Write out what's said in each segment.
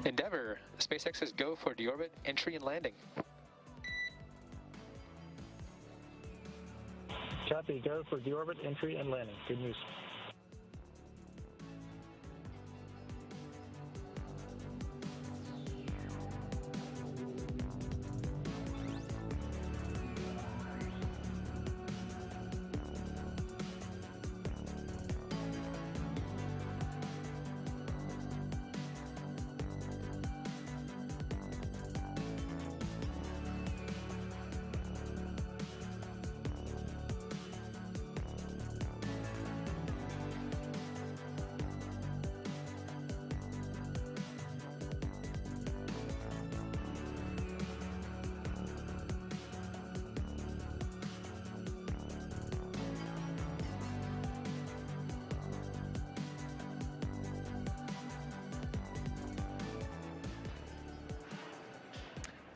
Endeavour, SpaceX's go for deorbit, entry, and landing. Copy, go for deorbit, entry, and landing. Good news.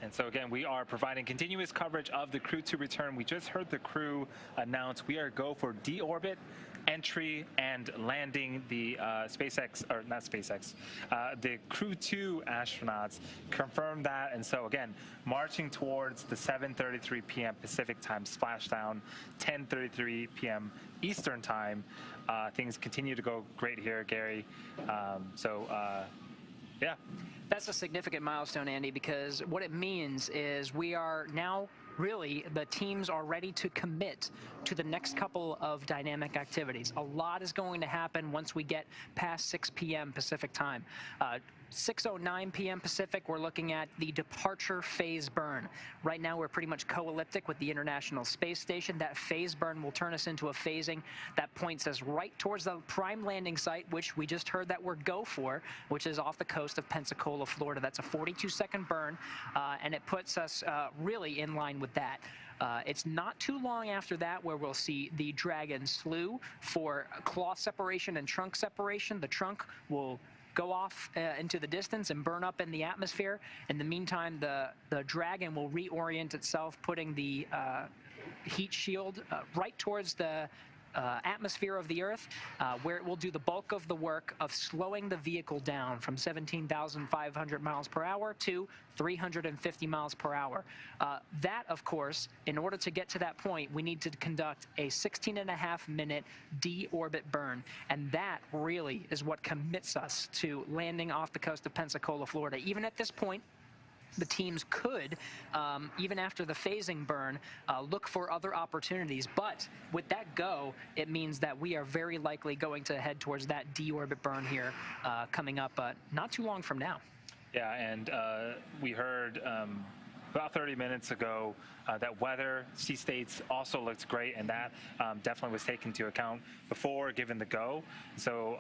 And so again, we are providing continuous coverage of the Crew 2 return. We just heard the crew announce we are go for deorbit, entry, and landing. The the Crew 2 astronauts confirmed that. And so again, marching towards the 7:33 p.m. Pacific time splashdown, 10:33 p.m. Eastern time. Things continue to go great here, Gary. Yeah. That's a significant milestone, Andy, because what it means is we are now really, the teams are ready to commit to the next couple of dynamic activities. A lot is going to happen once we get past 6 p.m. Pacific time. 6:09 p.m. Pacific, we're looking at the departure phase burn. Right now, we're pretty much co-elliptic with the International Space Station. That phase burn will turn us into a phasing that points us right towards the prime landing site, which we just heard that we're go for, which is off the coast of Pensacola, Florida. That's a 42-second burn, and it puts us really in line with that. It's not too long after that where we'll see the Dragon slew for claw separation and trunk separation. The trunk will go off into the distance and burn up in the atmosphere. In the meantime, the Dragon will reorient itself, putting the heat shield right towards the atmosphere of the Earth, where it will do the bulk of the work of slowing the vehicle down from 17,500 miles per hour to 350 miles per hour. That, of course, in order to get to that point, we need to conduct a 16.5-minute deorbit burn, and that really is what commits us to landing off the coast of Pensacola, Florida. Even at this point, the teams could, even after the phasing burn, look for other opportunities. But with that go, it means that we are very likely going to head towards that deorbit burn here coming up not too long from now. Yeah, and we heard about 30 minutes ago that weather, sea states also looked great, and that definitely was taken into account before given the go. So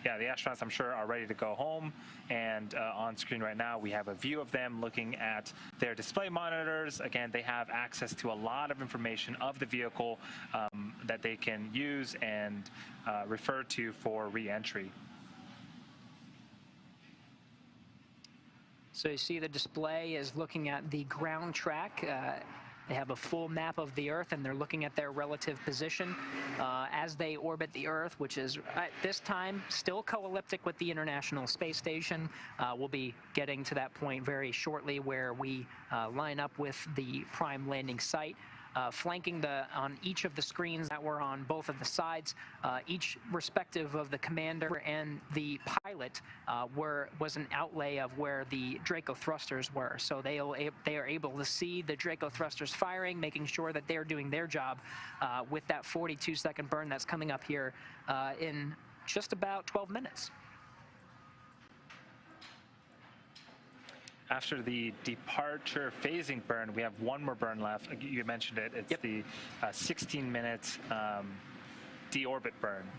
yeah, the astronauts, I'm sure, are ready to go home. And on screen right now, we have a view of them looking at their display monitors. Again, they have access to a lot of information of the vehicle that they can use and refer to for re-entry. So you see the display is looking at the ground track. They have a full map of the Earth, and they're looking at their relative position as they orbit the Earth, which is, at this time, still co-elliptic with the International Space Station. We'll be getting to that point very shortly where we line up with the prime landing site. Flanking on each of the screens that were on both of the sides, each respective of the commander and the pilot was an outlay of where the Draco thrusters were. So they are able to see the Draco thrusters firing, making sure that they're doing their job with that 42-second burn that's coming up here in just about 12 minutes. After the departure phasing burn, we have one more burn left. You mentioned it. It's the 16-minute deorbit burn.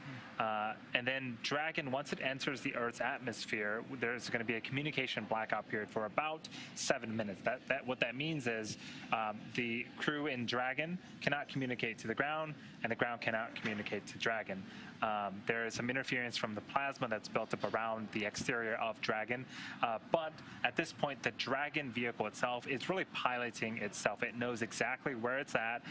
And then Dragon, once it enters the Earth's atmosphere, there's going to be a communication blackout period for about 7 minutes. What that means is the crew in Dragon cannot communicate to the ground, and the ground cannot communicate to Dragon. There is some interference from the plasma that's built up around the exterior of Dragon. But at this point, the Dragon vehicle itself is really piloting itself. It knows exactly where it's at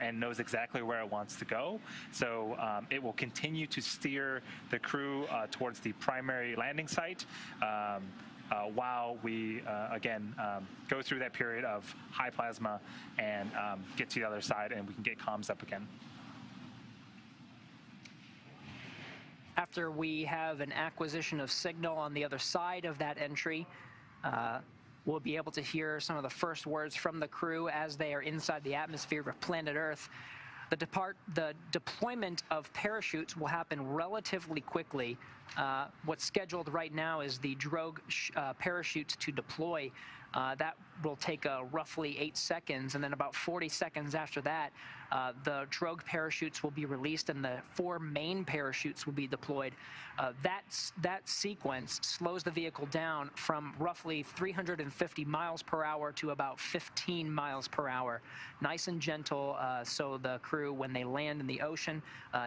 and knows exactly where it wants to go. So it will continue to steer the crew towards the primary landing site while we, again, go through that period of high plasma and get to the other side, and we can get comms up again. After we have an acquisition of signal on the other side of that entry, we'll be able to hear some of the first words from the crew as they are inside the atmosphere of planet Earth. The deployment of parachutes will happen relatively quickly. What's scheduled right now is the drogue parachutes to deploy. That will take roughly 8 seconds, and then about 40 seconds after that, the drogue parachutes will be released and the 4 main parachutes will be deployed. That sequence slows the vehicle down from roughly 350 miles per hour to about 15 miles per hour. Nice and gentle, so the crew, when they land in the ocean,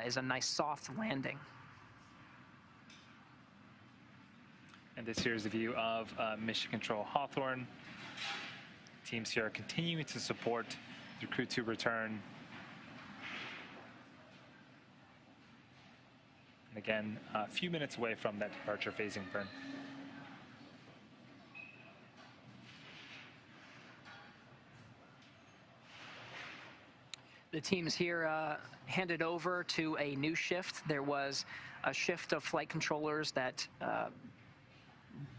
is a nice soft landing. And this here is a view of Mission Control Hawthorne. Teams here are continuing to support the crew to return. And again, a few minutes away from that departure phasing burn. The teams here handed over to a new shift. There was a shift of flight controllers that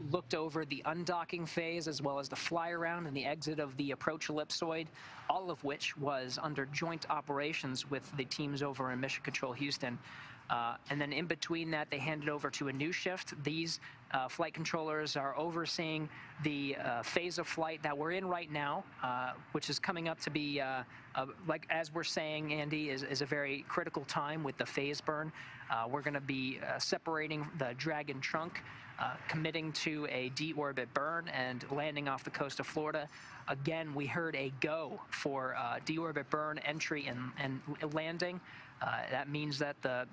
looked over the undocking phase as well as the fly around and the exit of the approach ellipsoid, all of which was under joint operations with the teams over in Mission Control Houston. And then in between that, they handed over to a new shift. These flight controllers are overseeing the phase of flight that we're in right now, which is coming up to be, like as we're saying, Andy, is a very critical time with the phase burn. We're going to be separating the Dragon trunk, committing to a deorbit burn and landing off the coast of Florida. Again, we heard a go for deorbit burn entry and landing. That means that the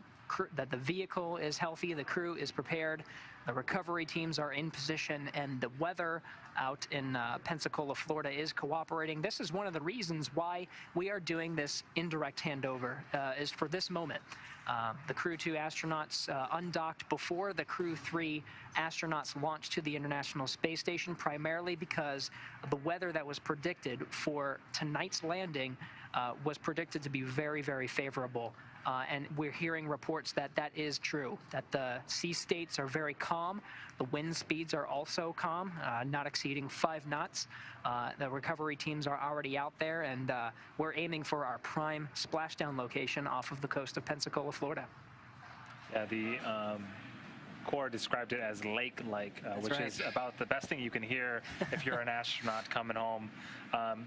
vehicle is healthy, the crew is prepared, the recovery teams are in position, and the weather out in Pensacola, Florida is cooperating. This is one of the reasons why we are doing this indirect handover, is for this moment. The Crew 2 astronauts undocked before the Crew 3 astronauts launched to the International Space Station, primarily because the weather that was predicted for tonight's landing was predicted to be very, very favorable. And we're hearing reports that that is true, that the sea states are very calm. The wind speeds are also calm, not exceeding 5 knots. The recovery teams are already out there, and we're aiming for our prime splashdown location off of the coast of Pensacola, Florida. Yeah, the Corps described it as lake-like, which right. is about the best thing you can hear if you're an astronaut coming home.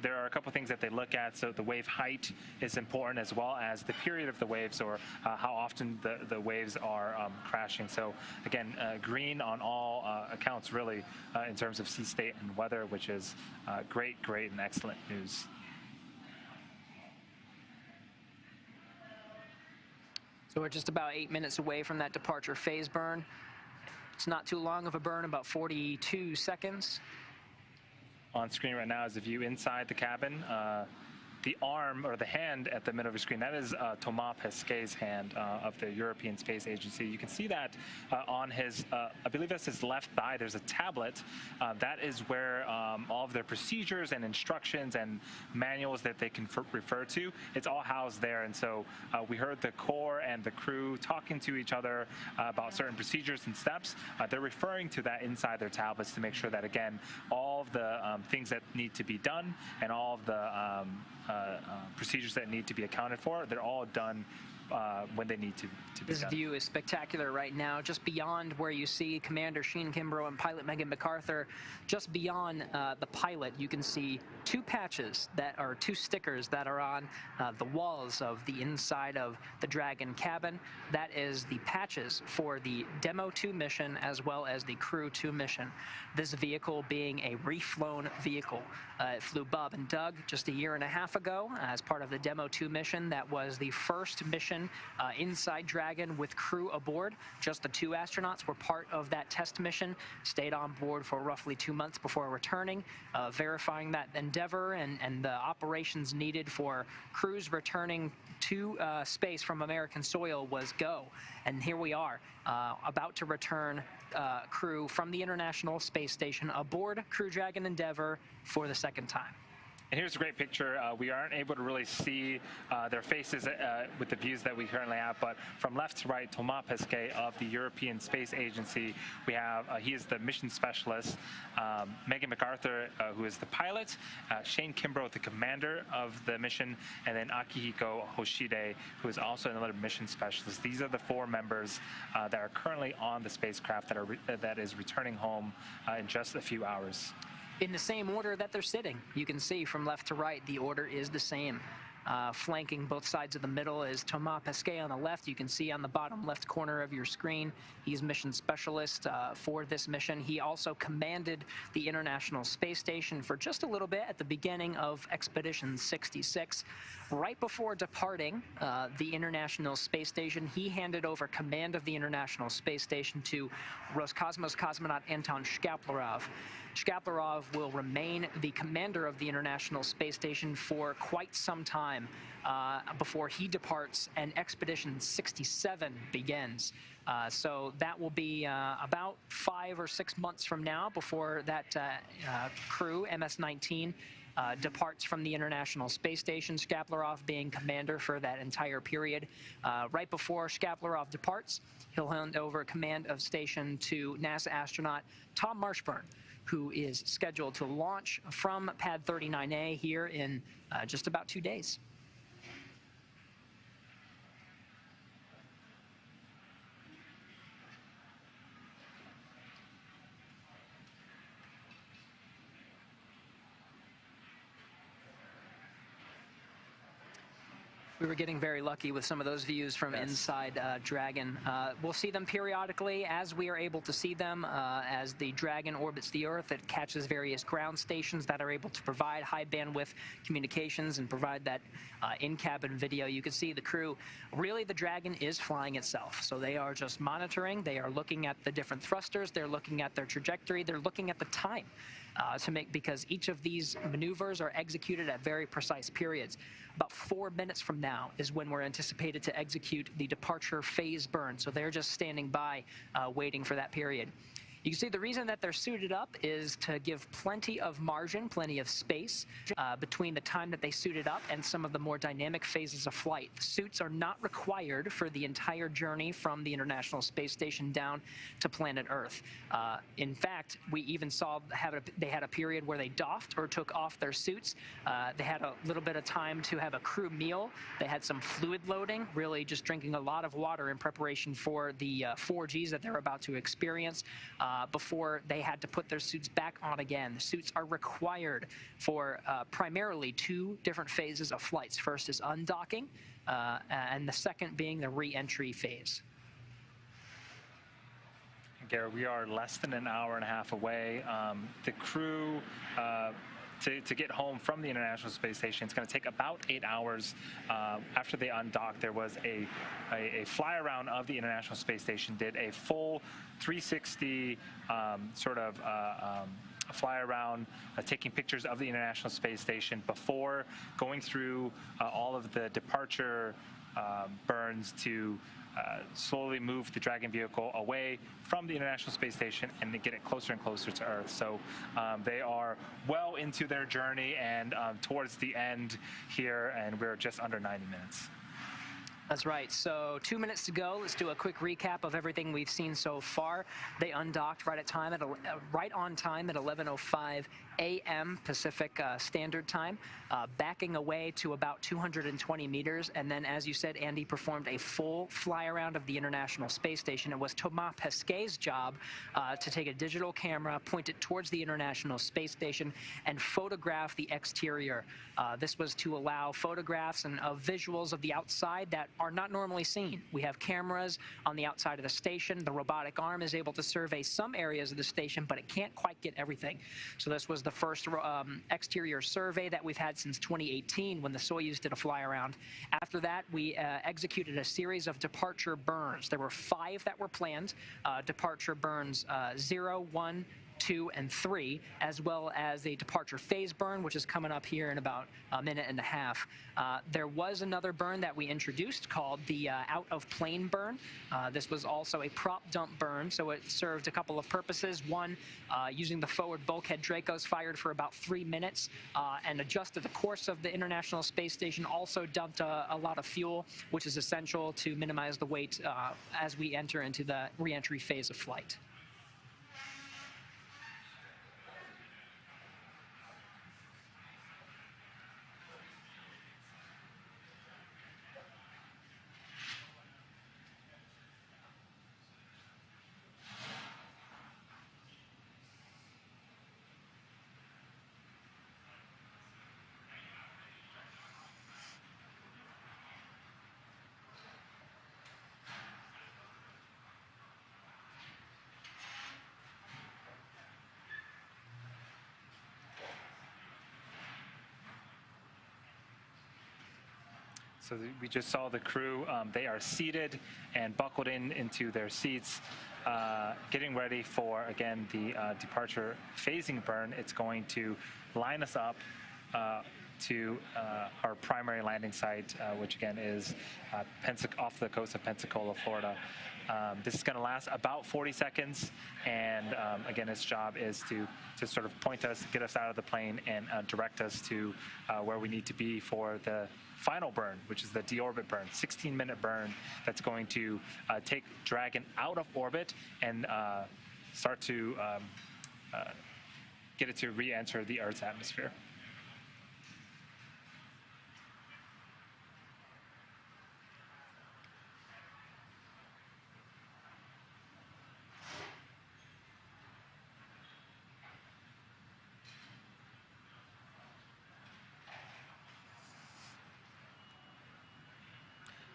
There are a couple things that they look at. So the wave height is important, as well as the period of the waves, or how often the waves are crashing. So again, green on all accounts, really, in terms of sea state and weather, which is great and excellent news. So we're just about 8 minutes away from that departure phase burn. It's not too long of a burn, about 42 seconds. On screen right now is a view inside the cabin. The arm, or the hand at the middle of your screen, that is Thomas Pesquet's hand of the European Space Agency. You can see that on his, I believe that's his left thigh, there's a tablet. That is where all of their procedures and instructions and manuals that they can refer to, it's all housed there. And so we heard the Corps and the crew talking to each other about certain procedures and steps. They're referring to that inside their tablets to make sure that, again, all of the things that need to be done and all of the procedures that need to be accounted for, they're all done when they need to be This done. view is spectacular right now, just beyond where you see Commander Sheen Kimbrough and pilot Megan MacArthur. Just beyond the pilot, you can see 2 patches that are 2 stickers that are on the walls of the inside of the Dragon cabin. That is the patches for the Demo 2 mission as well as the Crew 2 mission. This vehicle being a reflown vehicle. It flew Bob and Doug just a year and a half ago as part of the Demo 2 mission. That was the first mission mission inside Dragon with crew aboard. Just the 2 astronauts were part of that test mission, stayed on board for roughly 2 months before returning, verifying that endeavor and the operations needed for crews returning to space from American soil was go. And here we are, about to return crew from the International Space Station aboard Crew Dragon Endeavour for the 2nd time. And here's a great picture. We aren't able to really see their faces with the views that we currently have, but from left to right, Thomas Pesquet of the European Space Agency. We have, he is the mission specialist, Megan MacArthur, who is the pilot, Shane Kimbrough, the commander of the mission, and then Akihiko Hoshide, who is also another mission specialist. These are the 4 members that are currently on the spacecraft that is returning home in just a few hours. In the same order that they're sitting. You can see from left to right, the order is the same. Flanking both sides of the middle is Thomas Pesquet on the left. You can see on the bottom left corner of your screen, he's mission specialist for this mission. He also commanded the International Space Station for just a little bit at the beginning of Expedition 66. Right before departing the International Space Station, he handed over command of the International Space Station to Roscosmos cosmonaut Anton Shkaplerov. Shkaplerov will remain the commander of the International Space Station for quite some time before he departs and Expedition 67 begins. So that will be about 5 or 6 months from now before that crew, MS-19, departs from the International Space Station, Shkaplerov being commander for that entire period. Right before Shkaplerov departs, he'll hand over command of station to NASA astronaut Tom Marshburn, who is scheduled to launch from Pad 39A here in just about 2 days. We were getting very lucky with some of those views from inside Dragon. We'll see them periodically as we are able to see them. As the Dragon orbits the Earth, it catches various ground stations that are able to provide high bandwidth communications and provide that in-cabin video. You can see the crew. Really, the Dragon is flying itself. So they are just monitoring. They are looking at the different thrusters. They're looking at their trajectory. They're looking at the time. Because each of these maneuvers are executed at very precise periods. About 4 minutes from now is when we're anticipated to execute the departure phase burn. So they're just standing by, waiting for that period. You can see the reason that they're suited up is to give plenty of margin, plenty of space between the time that they suited up and some of the more dynamic phases of flight. The suits are not required for the entire journey from the International Space Station down to planet Earth. In fact, we even saw they had a period where they doffed or took off their suits. They had a little bit of time to have a crew meal. They had some fluid loading, really just drinking a lot of water in preparation for the 4Gs that they're about to experience. Before they had to put their suits back on again. The suits are required for primarily 2 different phases of flights. First is undocking, and the second being the re-entry phase. Garrett, we are less than an hour and a half away. The crew, to get home from the International Space Station, it's going to take about 8 hours. After they undocked, there was a fly around of the International Space Station, did a full 360 fly around, taking pictures of the International Space Station before going through all of the departure burns to slowly move the Dragon vehicle away from the International Space Station and to get it closer and closer to Earth. So they are well into their journey and towards the end here, and we're just under 90 minutes. That's right. So 2 minutes to go. Let's do a quick recap of everything we've seen so far. They undocked right on time at 11:05 a.m. Pacific Standard Time, backing away to about 220 meters. And then, as you said, Andy performed a full fly around of the International Space Station. It was Thomas Pesquet's job to take a digital camera, point it towards the International Space Station, and photograph the exterior. This was to allow photographs and of visuals of the outside that are not normally seen. We have cameras on the outside of the station. The robotic arm is able to survey some areas of the station, but it can't quite get everything. So this was the first exterior survey that we've had since 2018 when the Soyuz did a fly around. After that, we executed a series of departure burns. There were 5 that were planned, departure burns 0, 1, 2, and 3, as well as a departure phase burn, which is coming up here in about a minute and a half. There was another burn that we introduced called the out-of-plane burn. This was also a prop dump burn, so it served a couple of purposes. One, using the forward bulkhead Dracos, fired for about 3 minutes and adjusted the course of the International Space Station, also dumped a lot of fuel, which is essential to minimize the weight as we enter into the re-entry phase of flight. So we just saw the crew. They are seated and buckled into their seats, getting ready for, again, the departure phasing burn. It's going to line us up to our primary landing site, which again is off the coast of Pensacola, Florida. This is going to last about 40 seconds, and again, its job is to sort of point us, get us out of the plane, and direct us to where we need to be for the final burn, which is the deorbit burn, 16-minute burn that's going to take Dragon out of orbit and start to get it to re-enter the Earth's atmosphere.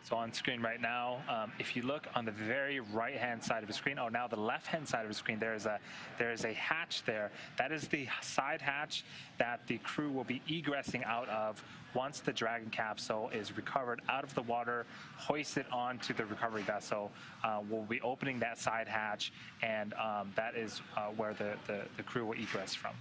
So on screen right now, if you look on the very right-hand side of the screen, now the left-hand side of the screen, there is a hatch there. That is the side hatch that the crew will be egressing out of once the Dragon capsule is recovered out of the water, hoisted onto the recovery vessel. We'll be opening that side hatch, and that is where the crew will egress from.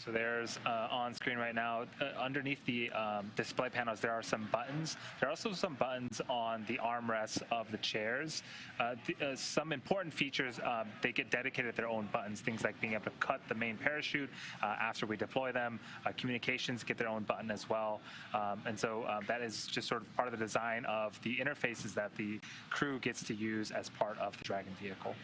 So there's on screen right now, underneath the display panels, there are some buttons. There are also some buttons on the armrests of the chairs. Some important features, they get dedicated their own buttons, things like being able to cut the main parachute after we deploy them. Communications get their own button as well. And so that is just sort of part of the design of the interfaces that the crew gets to use as part of the Dragon vehicle.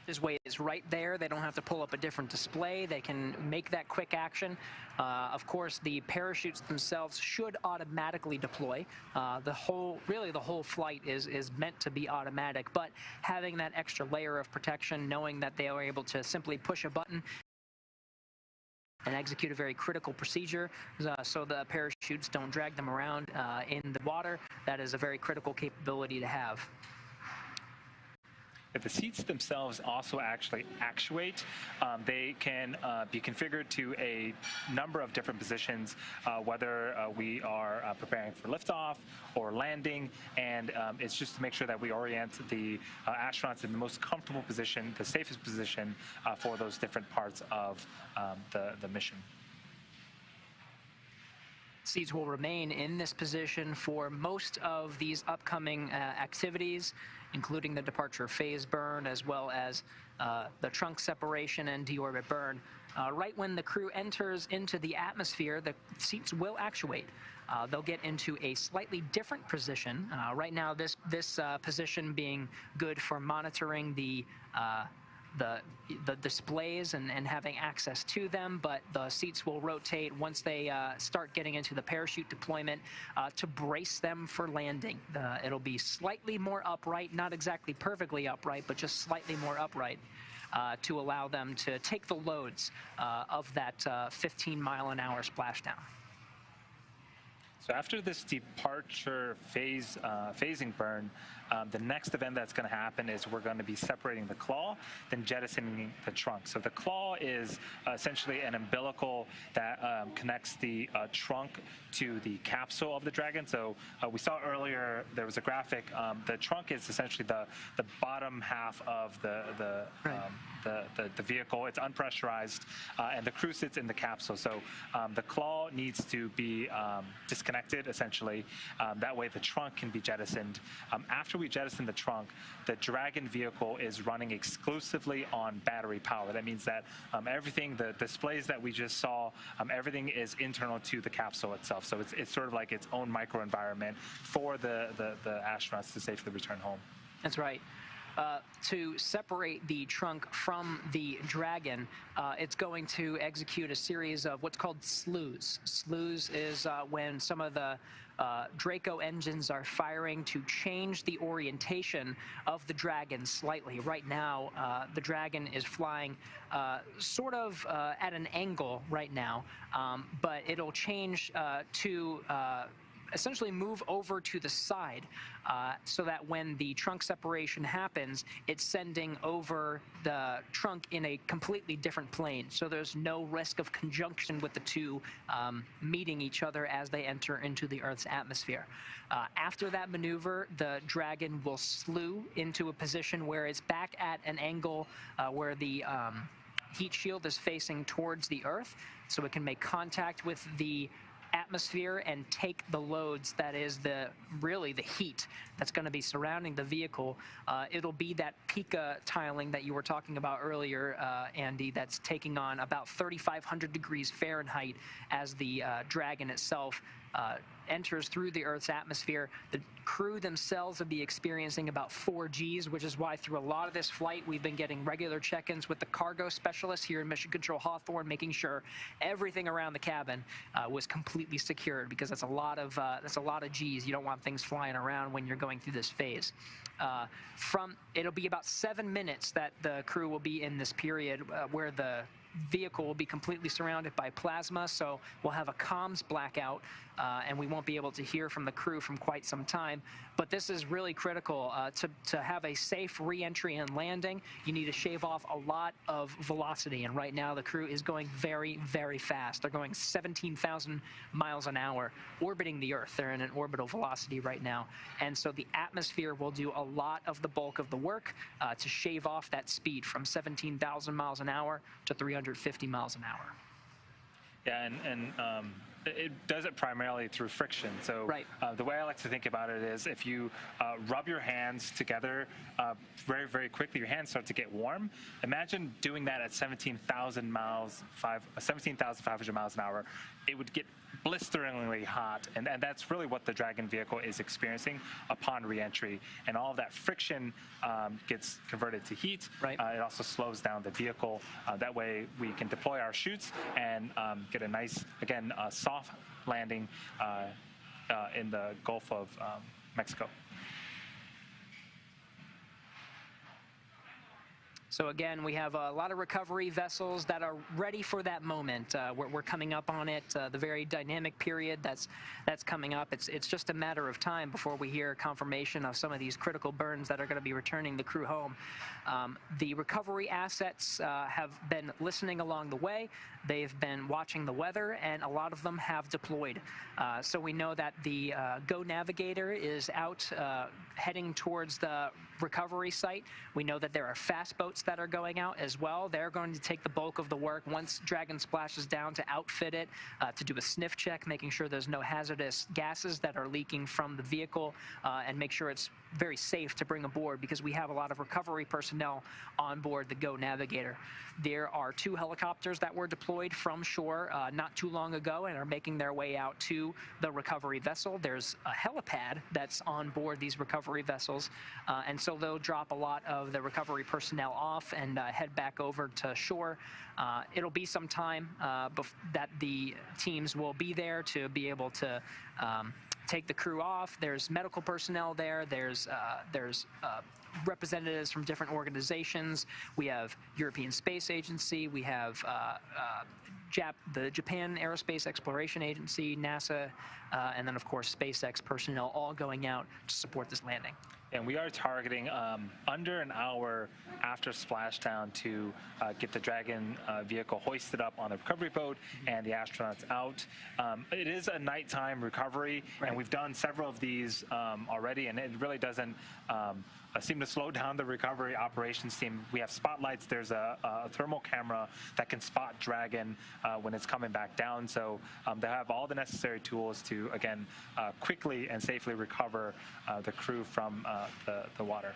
This way is right there. They don't have to pull up a different display. They can make that quick action. Of course, the parachutes themselves should automatically deploy. The whole flight is meant to be automatic, but having that extra layer of protection, knowing that they are able to simply push a button and execute a very critical procedure so the parachutes don't drag them around in the water, that is a very critical capability to have. The seats themselves also actually actuate. They can be configured to a number of different positions, whether we are preparing for liftoff or landing, and it's just to make sure that we orient the astronauts in the most comfortable position, the safest position for those different parts of the mission. Seats will remain in this position for most of these upcoming activities, including the departure phase burn, as well as the trunk separation and deorbit burn. Right when the crew enters into the atmosphere, the seats will actuate. They'll get into a slightly different position. Right now, this position being good for monitoring the the displays and having access to them, but the seats will rotate once they start getting into the parachute deployment to brace them for landing. It'll be slightly more upright, not exactly perfectly upright, but just slightly more upright to allow them to take the loads of that 15-mile-an-hour splashdown. So after this departure phasing burn, the next event that's going to happen is we're going to be separating the claw, then jettisoning the trunk. So the claw is essentially an umbilical that connects the trunk to the capsule of the Dragon. So we saw earlier there was a graphic. The trunk is essentially the bottom half of the vehicle. It's unpressurized, and the crew sits in the capsule. So the claw needs to be disconnected, essentially. That way the trunk can be jettisoned. After we jettison the trunk, the Dragon vehicle is running exclusively on battery power. That means that everything, the displays that we just saw, everything is internal to the capsule itself. So it's sort of like its own microenvironment for the astronauts to safely return home. That's right. To separate the trunk from the Dragon, it's going to execute a series of what's called slews. Slews is when some of the Draco engines are firing to change the orientation of the Dragon slightly. Right now, the Dragon is flying sort of at an angle right now, but it'll change to essentially move over to the side so that when the trunk separation happens, it's sending over the trunk in a completely different plane. So there's no risk of conjunction with the two meeting each other as they enter into the Earth's atmosphere. After that maneuver, the Dragon will slew into a position where it's back at an angle where the heat shield is facing towards the Earth, so it can make contact with the atmosphere and take the loads, that is really the heat that's going to be surrounding the vehicle. It'll be that Pika tiling that you were talking about earlier, Andy, that's taking on about 3,500 degrees Fahrenheit as the Dragon itself enters through the Earth's atmosphere. The crew themselves will be experiencing about 4 Gs, which is why through a lot of this flight we've been getting regular check-ins with the cargo specialists here in Mission Control Hawthorne, making sure everything around the cabin was completely secured, because that's a lot of Gs. You don't want things flying around when you're going through this phase. It'll be about 7 minutes that the crew will be in this period where the vehicle will be completely surrounded by plasma, so we'll have a comms blackout and we won't be able to hear from the crew from quite some time. But this is really critical to have a safe re-entry and landing. You need to shave off a lot of velocity, and right now the crew is going very, very fast. They're going 17,000 miles an hour orbiting the Earth. They're in an orbital velocity right now, and so the atmosphere will do a lot of the bulk of the work to shave off that speed from 17,000 miles an hour to 350 miles an hour. Yeah, and it does it primarily through friction. So right. The way I like to think about it is if you rub your hands together very, very quickly, your hands start to get warm. Imagine doing that at 17,500 miles an hour. It would get blisteringly hot, and that's really what the Dragon vehicle is experiencing upon re-entry. And all of that friction gets converted to heat. Right. It also slows down the vehicle. That way we can deploy our chutes and get a nice, again, soft landing in the Gulf of Mexico. So again, we have a lot of recovery vessels that are ready for that moment. We're coming up on it, the very dynamic period that's coming up. It's just a matter of time before we hear confirmation of some of these critical burns that are going to be returning the crew home. The recovery assets have been listening along the way. They've been watching the weather, and a lot of them have deployed. So we know that the Go Navigator is out heading towards the recovery site. We know that there are fast boats that are going out as well. They're going to take the bulk of the work once Dragon splashes down to outfit it, to do a sniff check, making sure there's no hazardous gases that are leaking from the vehicle, and make sure it's very safe to bring aboard, because we have a lot of recovery personnel on board the Go Navigator. There are 2 helicopters that were deployed from shore not too long ago and are making their way out to the recovery vessel. There's a helipad that's on board these recovery vessels, and so so they'll drop a lot of the recovery personnel off and head back over to shore. It'll be some time that the teams will be there to be able to take the crew off. There's medical personnel there. There's representatives from different organizations. We have European Space Agency. We have the Japan Aerospace Exploration Agency, NASA, and then, of course, SpaceX personnel all going out to support this landing. And we are targeting under an hour after splashdown to get the Dragon vehicle hoisted up on the recovery boat and the astronauts out. It is a nighttime recovery, and we've done several of these already, and it really doesn't seem to slow down the recovery operations team. We have spotlights. There's a thermal camera that can spot Dragon when it's coming back down. So they have all the necessary tools to, again, quickly and safely recover the crew from the water.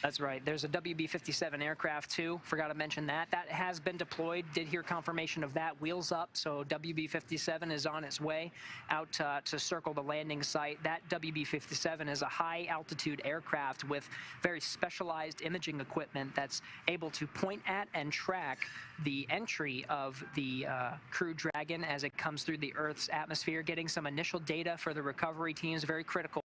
That's right. There's a WB-57 aircraft, too. Forgot to mention that. That has been deployed. Did hear confirmation of that. Wheels up. So WB-57 is on its way out to circle the landing site. That WB-57 is a high-altitude aircraft with very specialized imaging equipment that's able to point at and track the entry of the Crew Dragon as it comes through the Earth's atmosphere, getting some initial data for the recovery teams, very critical.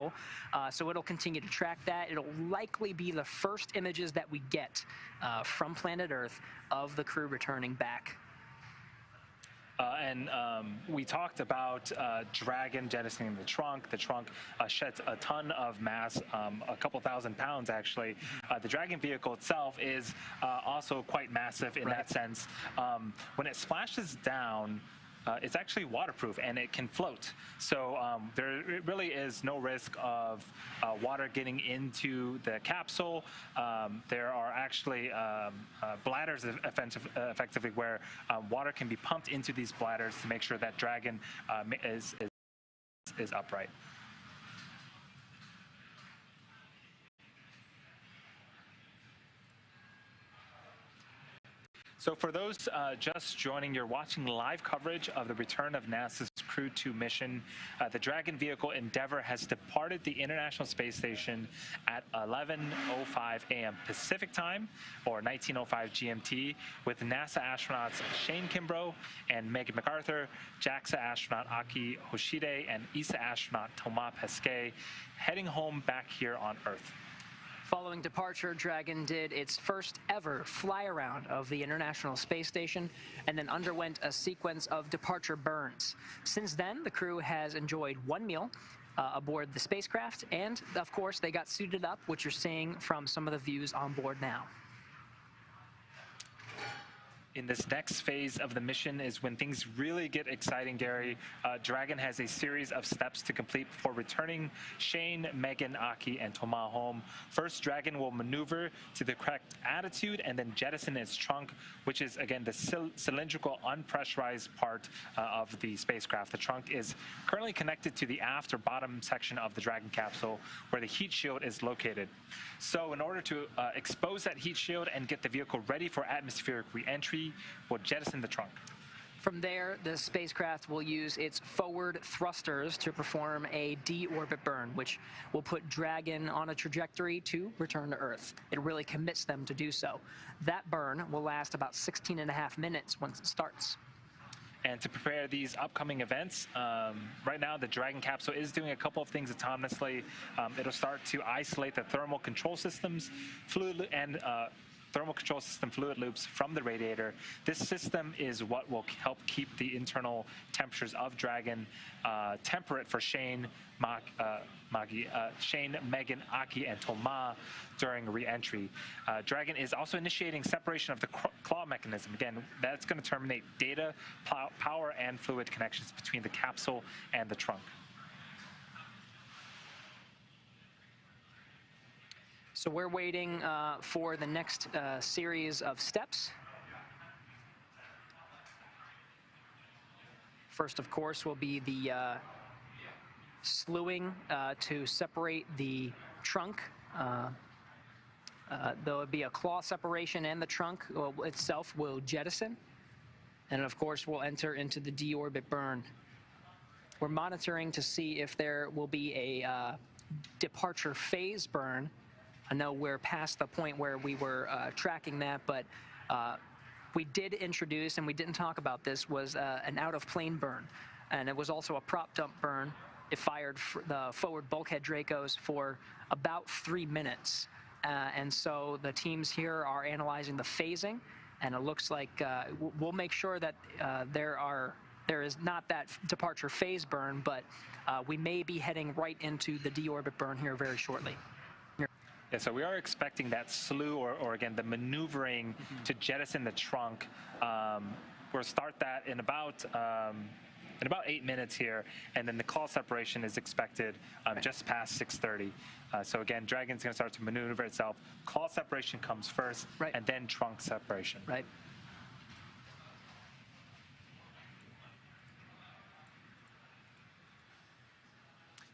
So it'll continue to track that. It'll likely be the first images that we get from planet Earth of the crew returning back. And we talked about Dragon jettisoning the trunk. The trunk sheds a ton of mass, a couple thousand pounds actually. The Dragon vehicle itself is also quite massive in that sense. When it splashes down, it's actually waterproof and it can float. So there really is no risk of water getting into the capsule. There are actually bladders effectively where water can be pumped into these bladders to make sure that Dragon is upright. So for those just joining, you're watching live coverage of the return of NASA's Crew 2 mission. The Dragon vehicle Endeavour has departed the International Space Station at 11:05 a.m. Pacific time, or 19:05 GMT, with NASA astronauts Shane Kimbrough and Megan MacArthur, JAXA astronaut Aki Hoshide, and ESA astronaut Thomas Pesquet heading home back here on Earth. Following departure, Dragon did its first ever fly around of the International Space Station and then underwent a sequence of departure burns. Since then, the crew has enjoyed one meal aboard the spacecraft, and of course, they got suited up, which you're seeing from some of the views on board now. In this next phase of the mission is when things really get exciting, Gary. Dragon has a series of steps to complete before returning Shane, Megan, Aki, and Thomas home. First, Dragon will maneuver to the correct attitude and then jettison its trunk, which is, again, the cylindrical, unpressurized part of the spacecraft. The trunk is currently connected to the aft or bottom section of the Dragon capsule, where the heat shield is located. So in order to expose that heat shield and get the vehicle ready for atmospheric re-entry, will jettison the trunk. From there, the spacecraft will use its forward thrusters to perform a deorbit burn, which will put Dragon on a trajectory to return to Earth. It really commits them to do so. That burn will last about 16.5 minutes once it starts. And to prepare these upcoming events, right now the Dragon capsule is doing a couple of things autonomously. It'll start to isolate the thermal control systems, fluid and thermal control system fluid loops from the radiator. This system is what will help keep the internal temperatures of Dragon temperate for Shane, Shane, Megan, Aki, and Thomas during re-entry. Dragon is also initiating separation of the claw mechanism. Again, that's going to terminate data, power, and fluid connections between the capsule and the trunk. So we're waiting for the next series of steps. First, of course, will be the slewing to separate the trunk. There will be a claw separation, and the trunk itself will jettison. And, of course, we'll enter into the deorbit burn. We're monitoring to see if there will be a departure phase burn I know we're past the point where we were tracking that, but we did introduce, and we didn't talk about this, was an out-of-plane burn. And it was also a prop dump burn. It fired the forward bulkhead Dracos for about 3 minutes. And so the teams here are analyzing the phasing, and it looks like we'll make sure that there is not that departure phase burn, but we may be heading right into the deorbit burn here very shortly. Yeah, so we are expecting that slew, or again, the maneuvering to jettison the trunk. We'll start that in about 8 minutes here, and then the call separation is expected just past 6:30. So again, Dragon's going to start to maneuver itself. Call separation comes first, right, and then trunk separation. Right.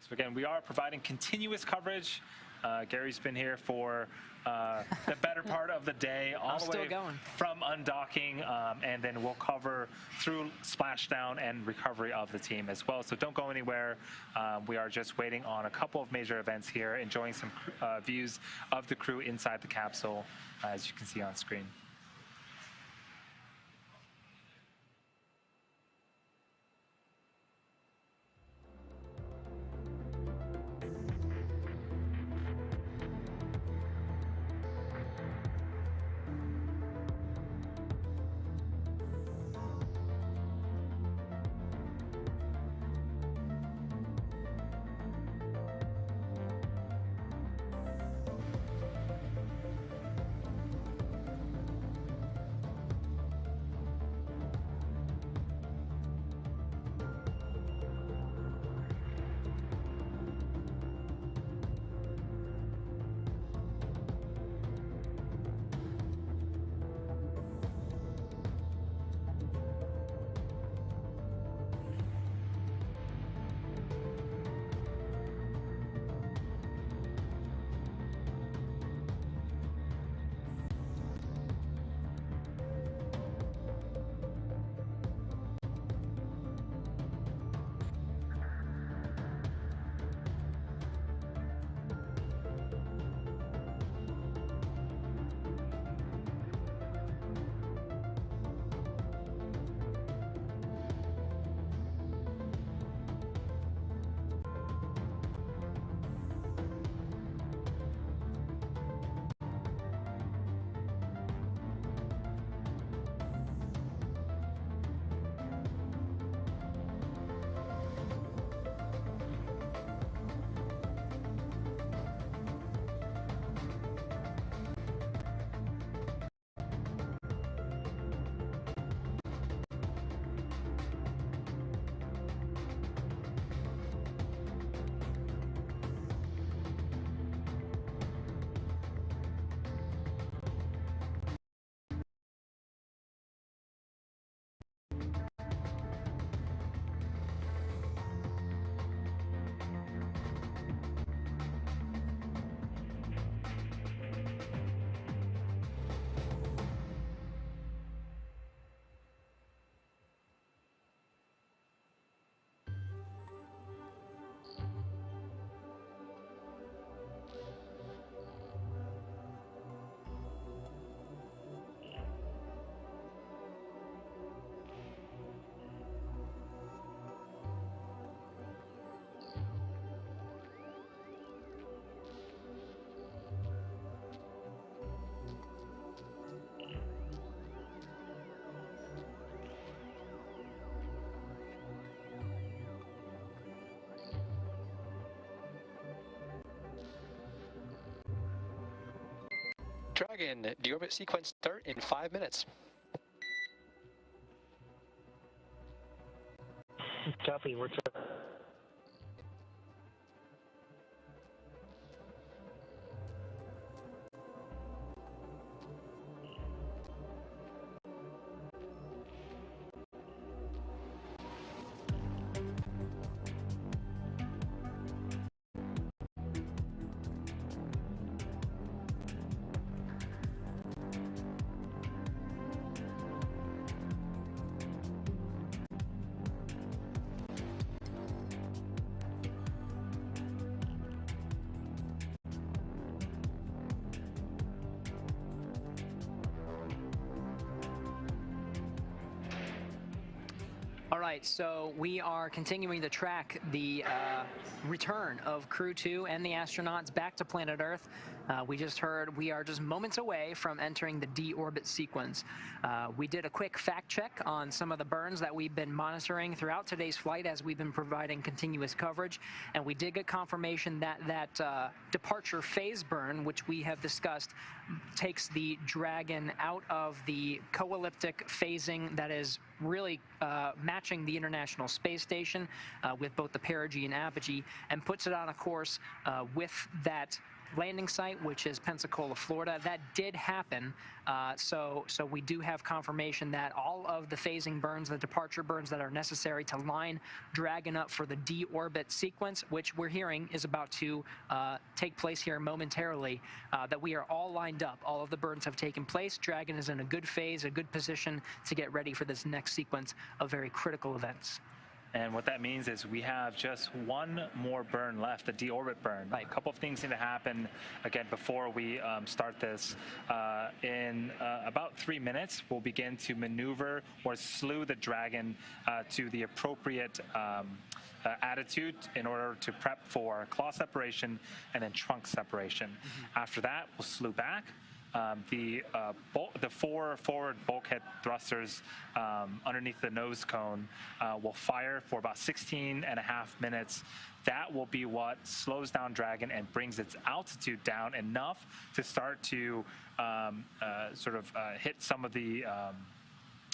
So again, we are providing continuous coverage. Gary's been here for the better part of the day, all the way from undocking, and then we'll cover through splashdown and recovery of the team as well. So don't go anywhere. We are just waiting on a couple of major events here, enjoying some views of the crew inside the capsule, as you can see on screen. Dragon, deorbit sequence start in 5 minutes. Copy, we're set. All right, so we are continuing to track the return of Crew 2 and the astronauts back to planet Earth. We just heard we are just moments away from entering the deorbit sequence. We did a quick fact check on some of the burns that we've been monitoring throughout today's flight as we've been providing continuous coverage, and we did get confirmation that that departure phase burn, which we have discussed, takes the Dragon out of the co-elliptic phasing that is really matching the International Space Station with both the perigee and apogee, and puts it on a course with that landing site, which is Pensacola, Florida. That did happen, so we do have confirmation that all of the phasing burns, the departure burns that are necessary to line Dragon up for the deorbit sequence, which we're hearing is about to take place here momentarily, that we are all lined up. All of the burns have taken place. Dragon is in a good phase, a good position to get ready for this next sequence of very critical events. And what that means is we have just one more burn left, the deorbit burn. Right. A couple of things need to happen, again, before we start this. In about 3 minutes, we'll begin to maneuver or slew the Dragon to the appropriate attitude in order to prep for claw separation and then trunk separation. After that, we'll slew back. The 4 forward bulkhead thrusters underneath the nose cone will fire for about 16.5 minutes. That will be what slows down Dragon and brings its altitude down enough to start to hit some of the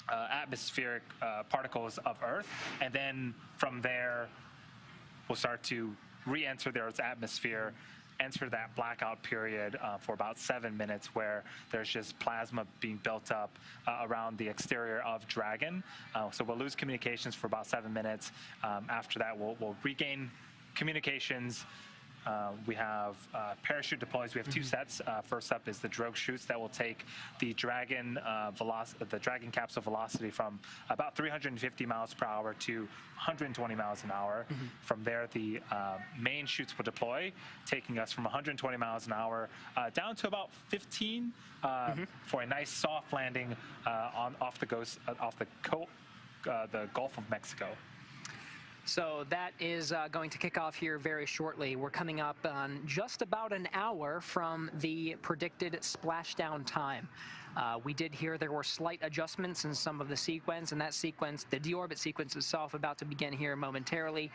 atmospheric particles of Earth. And then from there, we'll start to re-enter the Earth's atmosphere, enter that blackout period for about 7 minutes, where there's just plasma being built up around the exterior of Dragon. So we'll lose communications for about 7 minutes. After that, we'll regain communications. We have parachute deploys. We have 2 sets. First up is the drogue chutes that will take the Dragon capsule velocity from about 350 miles per hour to 120 miles an hour. From there, the main chutes will deploy, taking us from 120 miles an hour down to about 15 for a nice soft landing off the Gulf of Mexico. So that is going to kick off here very shortly. We're coming up on just about an hour from the predicted splashdown time. We did hear there were slight adjustments in some of the sequence, and that sequence, the deorbit sequence itself, about to begin here momentarily,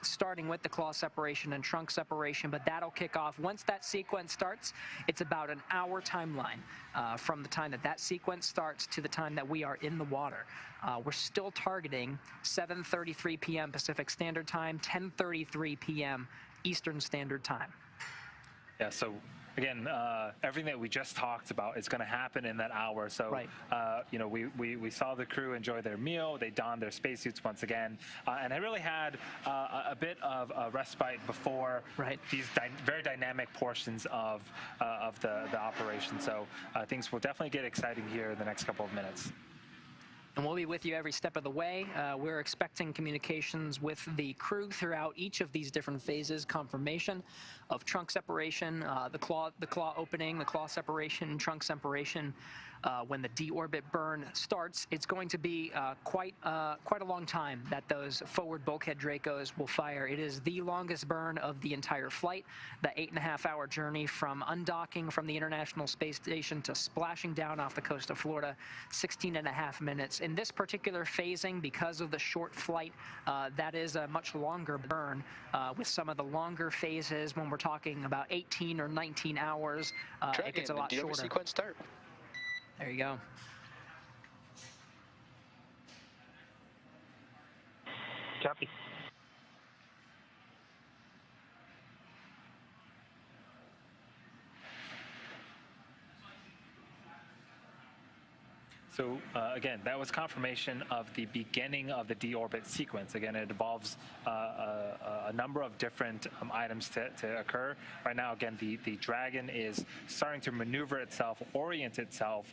starting with the claw separation and trunk separation, but that'll kick off. Once that sequence starts, it's about an hour timeline from the time that sequence starts to the time that we are in the water. We're still targeting 7:33 p.m. Pacific Standard Time, 10:33 p.m. Eastern Standard Time. Yeah, so again, everything that we just talked about is going to happen in that hour. So, right. We saw the crew enjoy their meal. They donned their spacesuits once again, and they really had a bit of a respite before these very dynamic portions of the operation. So things will definitely get exciting here in the next couple of minutes. And we'll be with you every step of the way. We're expecting communications with the crew throughout each of these different phases, confirmation of trunk separation, the claw opening, the claw separation, trunk separation. When the deorbit burn starts, it's going to be quite a long time that those forward bulkhead Dracos will fire. It is the longest burn of the entire flight, the 8.5-hour journey from undocking from the International Space Station to splashing down off the coast of Florida, 16.5 minutes. In this particular phasing, because of the short flight, that is a much longer burn. With some of the longer phases, when we're talking about 18 or 19 hours, it gets a lot shorter. Sequence start. There you go. Copy. So again, that was confirmation of the beginning of the deorbit sequence. Again, it involves a number of different items to occur. Right now, again, the Dragon is starting to maneuver itself, orient itself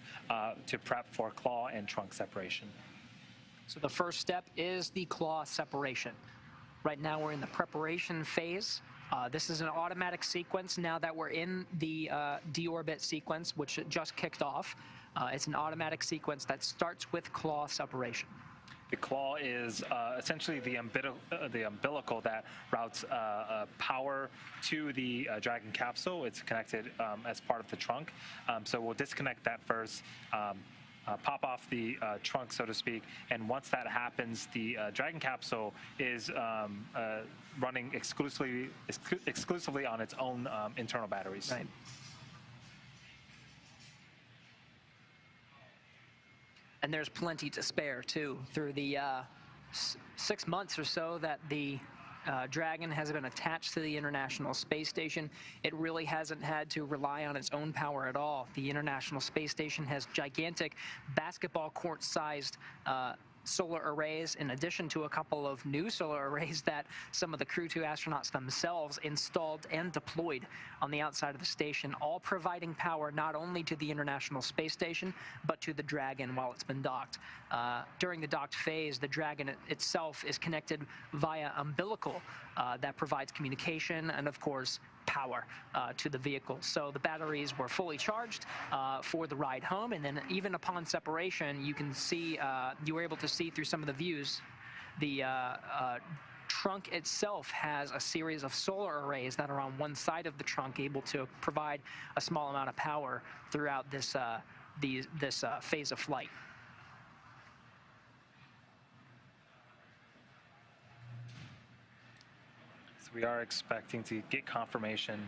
to prep for claw and trunk separation. So the first step is the claw separation. Right now, we're in the preparation phase. This is an automatic sequence now that we're in the deorbit sequence, which just kicked off. It's an automatic sequence that starts with claw separation. The claw is essentially the umbilical that routes power to the Dragon capsule. It's connected as part of the trunk. So we'll disconnect that first. Pop off the trunk, so to speak, and once that happens, the Dragon capsule is running exclusively on its own internal batteries. Right. And there's plenty to spare, too, through the 6 months or so that the Dragon has been attached to the International Space Station. It really hasn't had to rely on its own power at all. The International Space Station has gigantic basketball court-sized solar arrays, in addition to a couple of new solar arrays that some of the Crew 2 astronauts themselves installed and deployed on the outside of the station, all providing power not only to the International Space Station, but to the Dragon while it's been docked. During the docked phase, the Dragon itself is connected via umbilical that provides communication and, of course, power to the vehicle. So the batteries were fully charged for the ride home, and then even upon separation, you can see, you were able to see through some of the views, the trunk itself has a series of solar arrays that are on one side of the trunk, able to provide a small amount of power throughout this phase of flight. We are expecting to get confirmation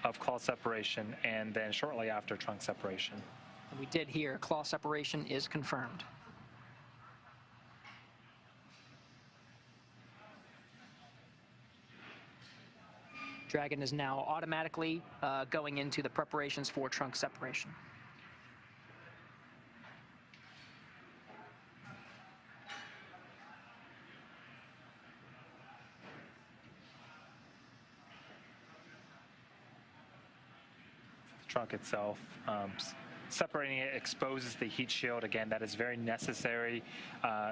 of claw separation, and then shortly after, trunk separation. We did hear claw separation is confirmed. Dragon is now automatically going into the preparations for trunk separation. Trunk itself. Separating it exposes the heat shield. Again, that is very necessary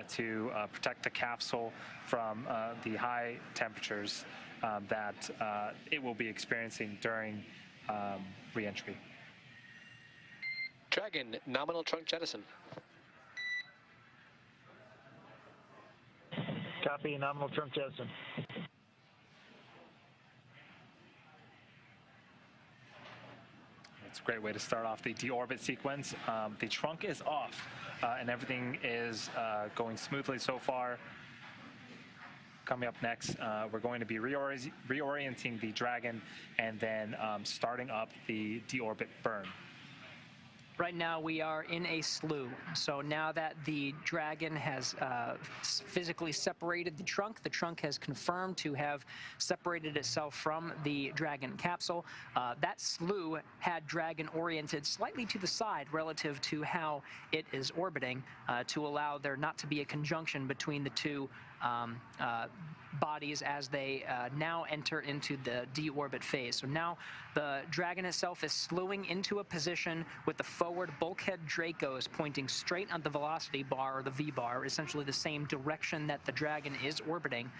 to protect the capsule from the high temperatures that it will be experiencing during re-entry. Dragon, nominal trunk jettison. Copy, nominal trunk jettison. It's a great way to start off the deorbit sequence. The trunk is off, and everything is going smoothly so far. Coming up next, we're going to be reorienting the Dragon and then starting up the deorbit burn. Right now we are in a slew. So now that the Dragon has physically separated the trunk has confirmed to have separated itself from the Dragon capsule. That slew had Dragon oriented slightly to the side relative to how it is orbiting to allow there not to be a conjunction between the two bodies as they now enter into the deorbit phase. So now the Dragon itself is slewing into a position with the forward bulkhead Dracos pointing straight at the velocity bar, or the V-bar, essentially the same direction that the Dragon is orbiting,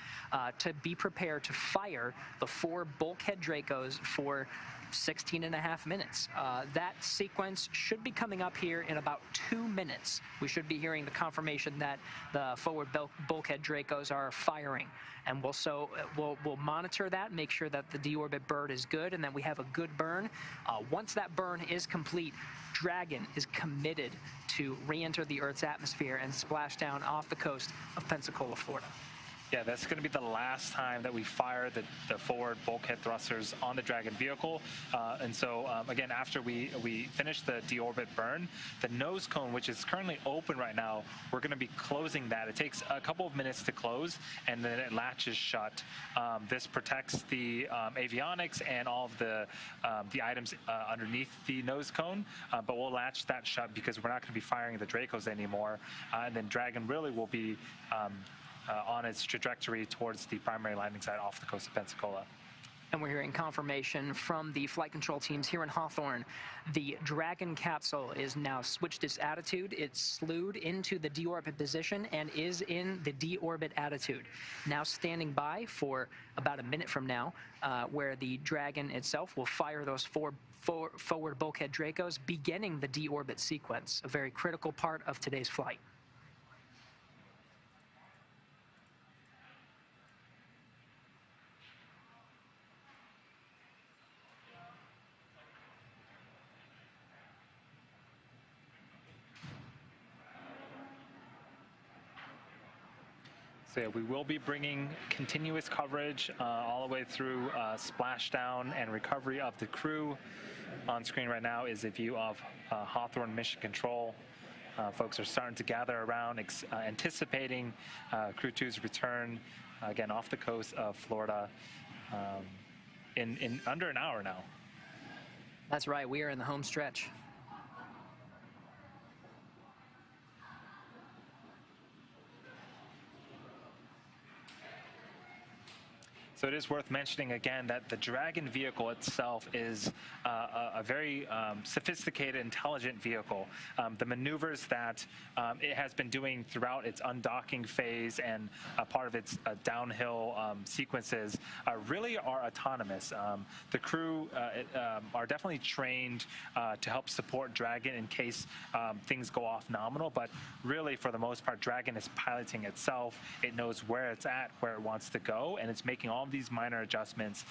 to be prepared to fire the 4 bulkhead Dracos for 16.5 minutes. That sequence should be coming up here in about 2 minutes. We should be hearing the confirmation that the forward bulkhead Dracos are firing. And we'll monitor that, make sure that the deorbit burn is good and that we have a good burn. Once that burn is complete, Dragon is committed to re-enter the Earth's atmosphere and splash down off the coast of Pensacola, Florida. Yeah, that's going to be the last time that we fire the forward bulkhead thrusters on the Dragon vehicle. And so, again, after we finish the deorbit burn, the nose cone, which is currently open right now, we're going to be closing that. It takes a couple of minutes to close, and then it latches shut. This protects the avionics and all of the items underneath the nose cone, but we'll latch that shut because we're not going to be firing the Dracos anymore. And then Dragon really will be on its trajectory towards the primary landing site off the coast of Pensacola. And we're hearing confirmation from the flight control teams here in Hawthorne. The Dragon capsule is now switched its attitude. It's slewed into the deorbit position and is in the deorbit attitude. Now standing by for about a minute from now, where the Dragon itself will fire those 4 forward bulkhead Dracos, beginning the deorbit sequence, a very critical part of today's flight. So yeah, we will be bringing continuous coverage all the way through splashdown and recovery of the crew. On screen right now is a view of Hawthorne Mission Control. Folks are starting to gather around, anticipating Crew 2's return, again, off the coast of Florida in under an hour now. That's right. We are in the home stretch. So it is worth mentioning again that the Dragon vehicle itself is a very sophisticated, intelligent vehicle. The maneuvers that it has been doing throughout its undocking phase and part of its downhill sequences really are autonomous. The crew are definitely trained to help support Dragon in case things go off nominal, but really for the most part, Dragon is piloting itself. It knows where it's at, where it wants to go, and it's making all these minor adjustments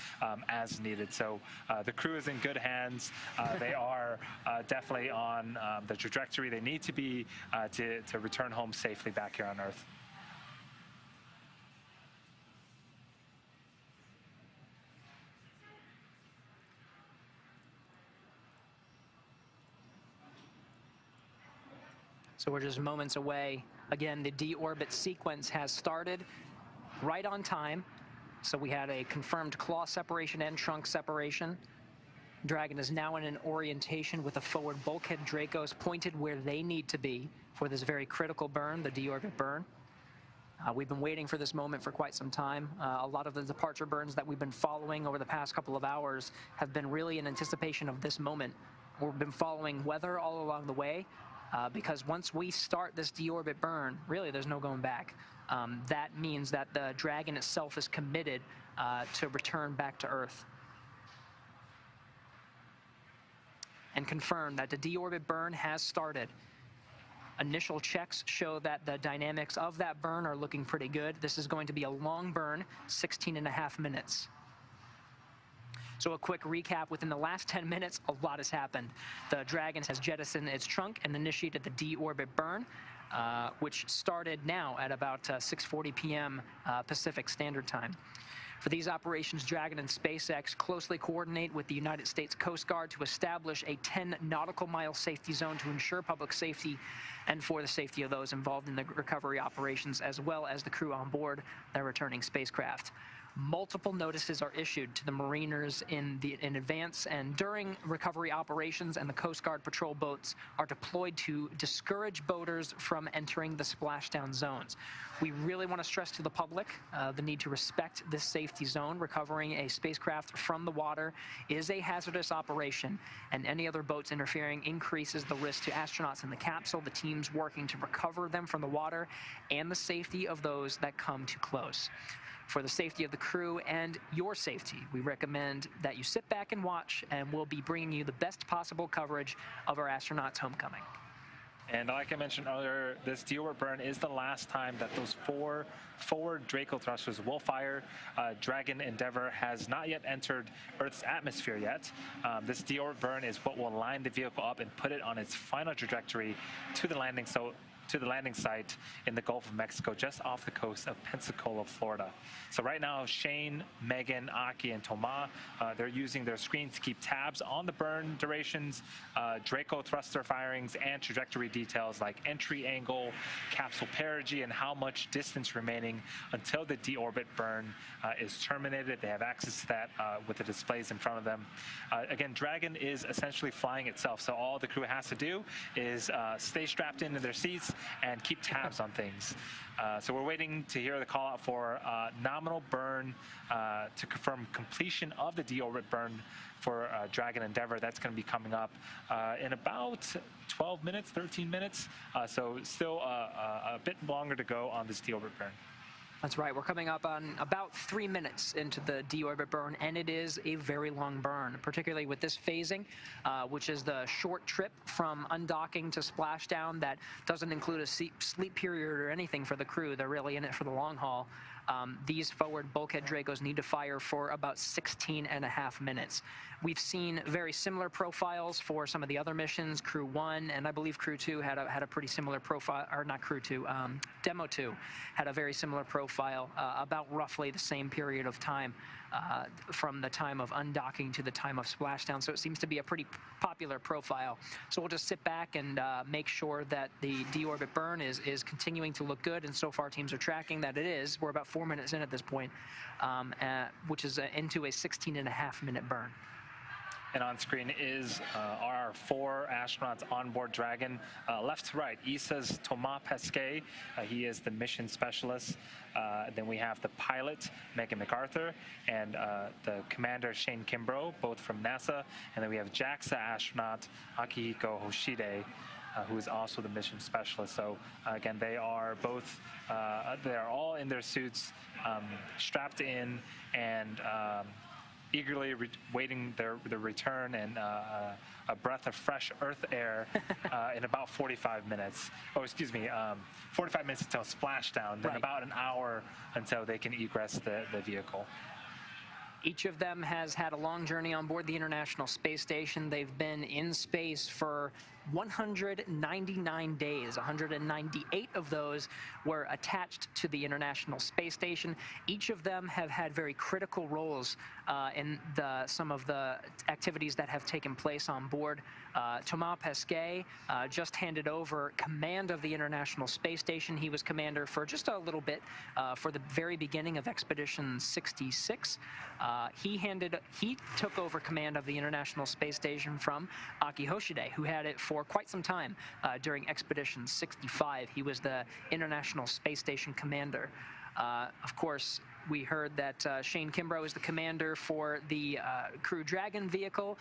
as needed. So the crew is in good hands. They are definitely on the trajectory they need to be to return home safely back here on Earth. So we're just moments away. Again, the deorbit sequence has started right on time. So we had a confirmed claw separation and trunk separation. Dragon is now in an orientation with the forward bulkhead Dracos pointed where they need to be for this very critical burn, the deorbit burn. We've been waiting for this moment for quite some time. A lot of the departure burns that we've been following over the past couple of hours have been really in anticipation of this moment. We've been following weather all along the way because once we start this deorbit burn, really there's no going back. That means that the Dragon itself is committed to return back to Earth. And confirm that the deorbit burn has started. Initial checks show that the dynamics of that burn are looking pretty good. This is going to be a long burn, 16.5 minutes. So a quick recap, within the last 10 minutes, a lot has happened. The Dragon has jettisoned its trunk and initiated the deorbit burn, which started now at about 6:40 p.m. Pacific Standard Time. For these operations, Dragon and SpaceX closely coordinate with the United States Coast Guard to establish a 10 nautical mile safety zone to ensure public safety and for the safety of those involved in the recovery operations, as well as the crew on board their returning spacecraft. Multiple notices are issued to the mariners in advance and during recovery operations, and the Coast Guard patrol boats are deployed to discourage boaters from entering the splashdown zones. We really want to stress to the public the need to respect this safety zone. Recovering a spacecraft from the water is a hazardous operation, and any other boats interfering increases the risk to astronauts in the capsule, the teams working to recover them from the water, and the safety of those that come too close. For the safety of the crew and your safety, we recommend that you sit back and watch, and we'll be bringing you the best possible coverage of our astronauts' homecoming. And like I mentioned earlier, this deorbit burn is the last time that those 4 forward Draco thrusters will fire. Dragon Endeavour has not yet entered Earth's atmosphere yet. This deorbit burn is what will line the vehicle up and put it on its final trajectory to the landing site in the Gulf of Mexico, just off the coast of Pensacola, Florida. So right now, Shane, Megan, Aki, and Thomas, they're using their screens to keep tabs on the burn durations, Draco thruster firings, and trajectory details like entry angle, capsule perigee, and how much distance remaining until the deorbit burn is terminated. They have access to that with the displays in front of them. Again, Dragon is essentially flying itself, so all the crew has to do is stay strapped into their seats and keep tabs on things. So we're waiting to hear the call out for nominal burn to confirm completion of the deorbit burn for Dragon Endeavour. That's going to be coming up in about 12 minutes, 13 minutes. So still a bit longer to go on this deorbit burn. That's right. We're coming up on about 3 minutes into the deorbit burn, and it is a very long burn, particularly with this phasing, which is the short trip from undocking to splashdown that doesn't include a sleep period or anything for the crew. They're really in it for the long haul. these forward bulkhead Dracos need to fire for about 16.5 minutes. We've seen very similar profiles for some of the other missions. Crew 1 and I believe Crew 2 had a pretty similar profile, or not Crew 2, Demo 2 had a very similar profile, about roughly the same period of time from the time of undocking to the time of splashdown. So it seems to be a pretty popular profile. So we'll just sit back and make sure that the deorbit burn is continuing to look good, and so far teams are tracking that it is. We're about 4 minutes in at this point, which is into a 16.5-minute burn. And on screen is our 4 astronauts on board Dragon. Left to right, ESA's Thomas Pesquet. He is the mission specialist. Then we have the pilot, Megan MacArthur, and the commander, Shane Kimbrough, both from NASA. And then we have JAXA astronaut, Akihiko Hoshide, who is also the mission specialist. So again, they are both, they are all in their suits, strapped in, and eagerly waiting their return and a breath of fresh Earth air in about 45 minutes. Oh, excuse me, 45 minutes until splashdown, then about an hour until they can egress the vehicle. Each of them has had a long journey on board the International Space Station. They've been in space for 199 days. 198 of those were attached to the International Space Station. Each of them have had very critical roles in some of the activities that have taken place on board. Thomas Pesquet just handed over command of the International Space Station. He was commander for just a little bit for the very beginning of Expedition 66. He took over command of the International Space Station from Aki Hoshide, who had it for quite some time during Expedition 65. He was the International Space Station commander. Of course, we heard that Shane Kimbrough is the commander for the Crew Dragon vehicle,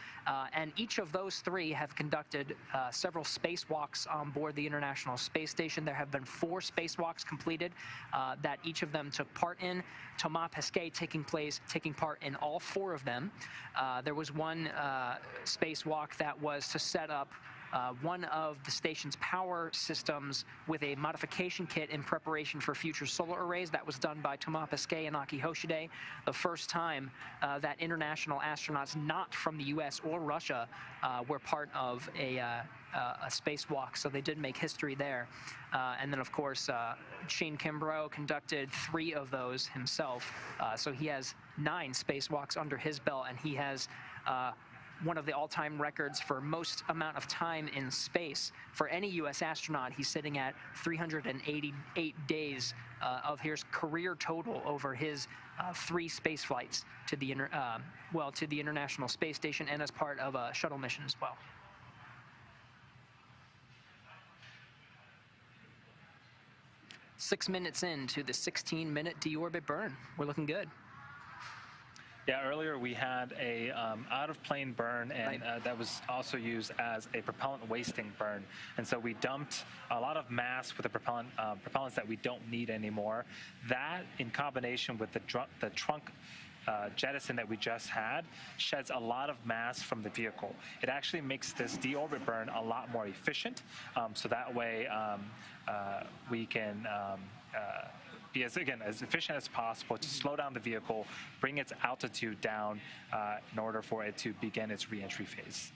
and each of those 3 have conducted several spacewalks on board the International Space Station. There have been 4 spacewalks completed that each of them took part in. Thomas Pesquet taking part in all 4 of them. There was one spacewalk that was to set up one of the station's power systems with a modification kit in preparation for future solar arrays. That was done by Thomas Pesquet and Aki Hoshide. The first time that international astronauts not from the U.S. or Russia were part of a spacewalk, so they did make history there. And then, of course, Shane Kimbrough conducted 3 of those himself. So he has 9 spacewalks under his belt, and he has one of the all-time records for most amount of time in space. For any U.S. astronaut, he's sitting at 388 days of his career total over his 3 space flights to the International Space Station and as part of a shuttle mission as well. Six minutes into the 16-minute deorbit burn. We're looking good. Yeah, earlier we had a out-of-plane burn, and that was also used as a propellant wasting burn. And so we dumped a lot of mass with the propellants that we don't need anymore. That, in combination with the trunk jettison that we just had, sheds a lot of mass from the vehicle. It actually makes this deorbit burn a lot more efficient, so that way we can be as efficient as possible to slow down the vehicle, bring its altitude down in order for it to begin its re-entry phase.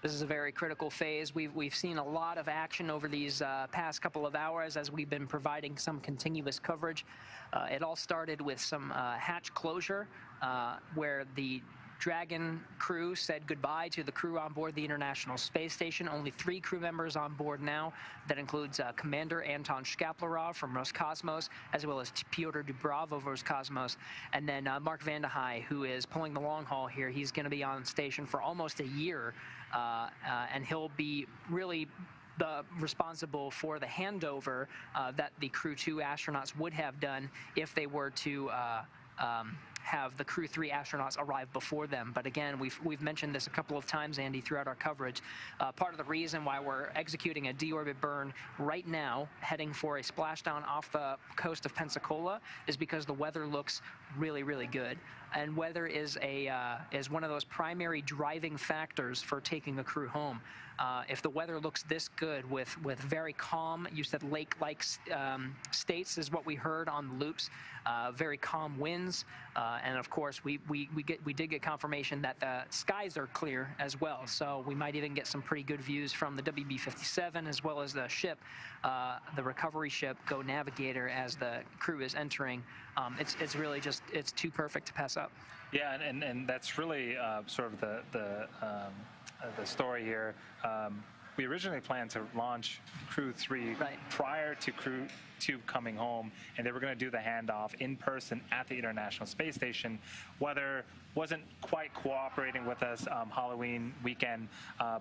This is a very critical phase. We've seen a lot of action over these past couple of hours as we've been providing some continuous coverage. It all started with some hatch closure where the Dragon crew said goodbye to the crew on board the International Space Station. Only 3 crew members on board now. That includes Commander Anton Shkaplerov from Roscosmos, as well as Pyotr Dubrov of Roscosmos, and then Mark Vande Hei, who is pulling the long haul here. He's going to be on station for almost a year, and he'll be really responsible for the handover that the Crew 2 astronauts would have done if they were to have the Crew 3 astronauts arrive before them. But again, we've mentioned this a couple of times, Andy, throughout our coverage. Part of the reason why we're executing a deorbit burn right now, heading for a splashdown off the coast of Pensacola, is because the weather looks really, really good. And weather is one of those primary driving factors for taking a crew home. If the weather looks this good with very calm, you said lake-like states is what we heard on the loops, very calm winds, and of course we did get confirmation that the skies are clear as well. So we might even get some pretty good views from the WB-57 as well as the ship, the recovery ship, Go Navigator, as the crew is entering. It's really just, it's too perfect to pass up. Yeah, and that's really sort of the story here. We originally planned to launch Crew 3 prior to Crew 2 coming home, and they were going to do the handoff in person at the International Space Station. Weather wasn't quite cooperating with us Halloween weekend,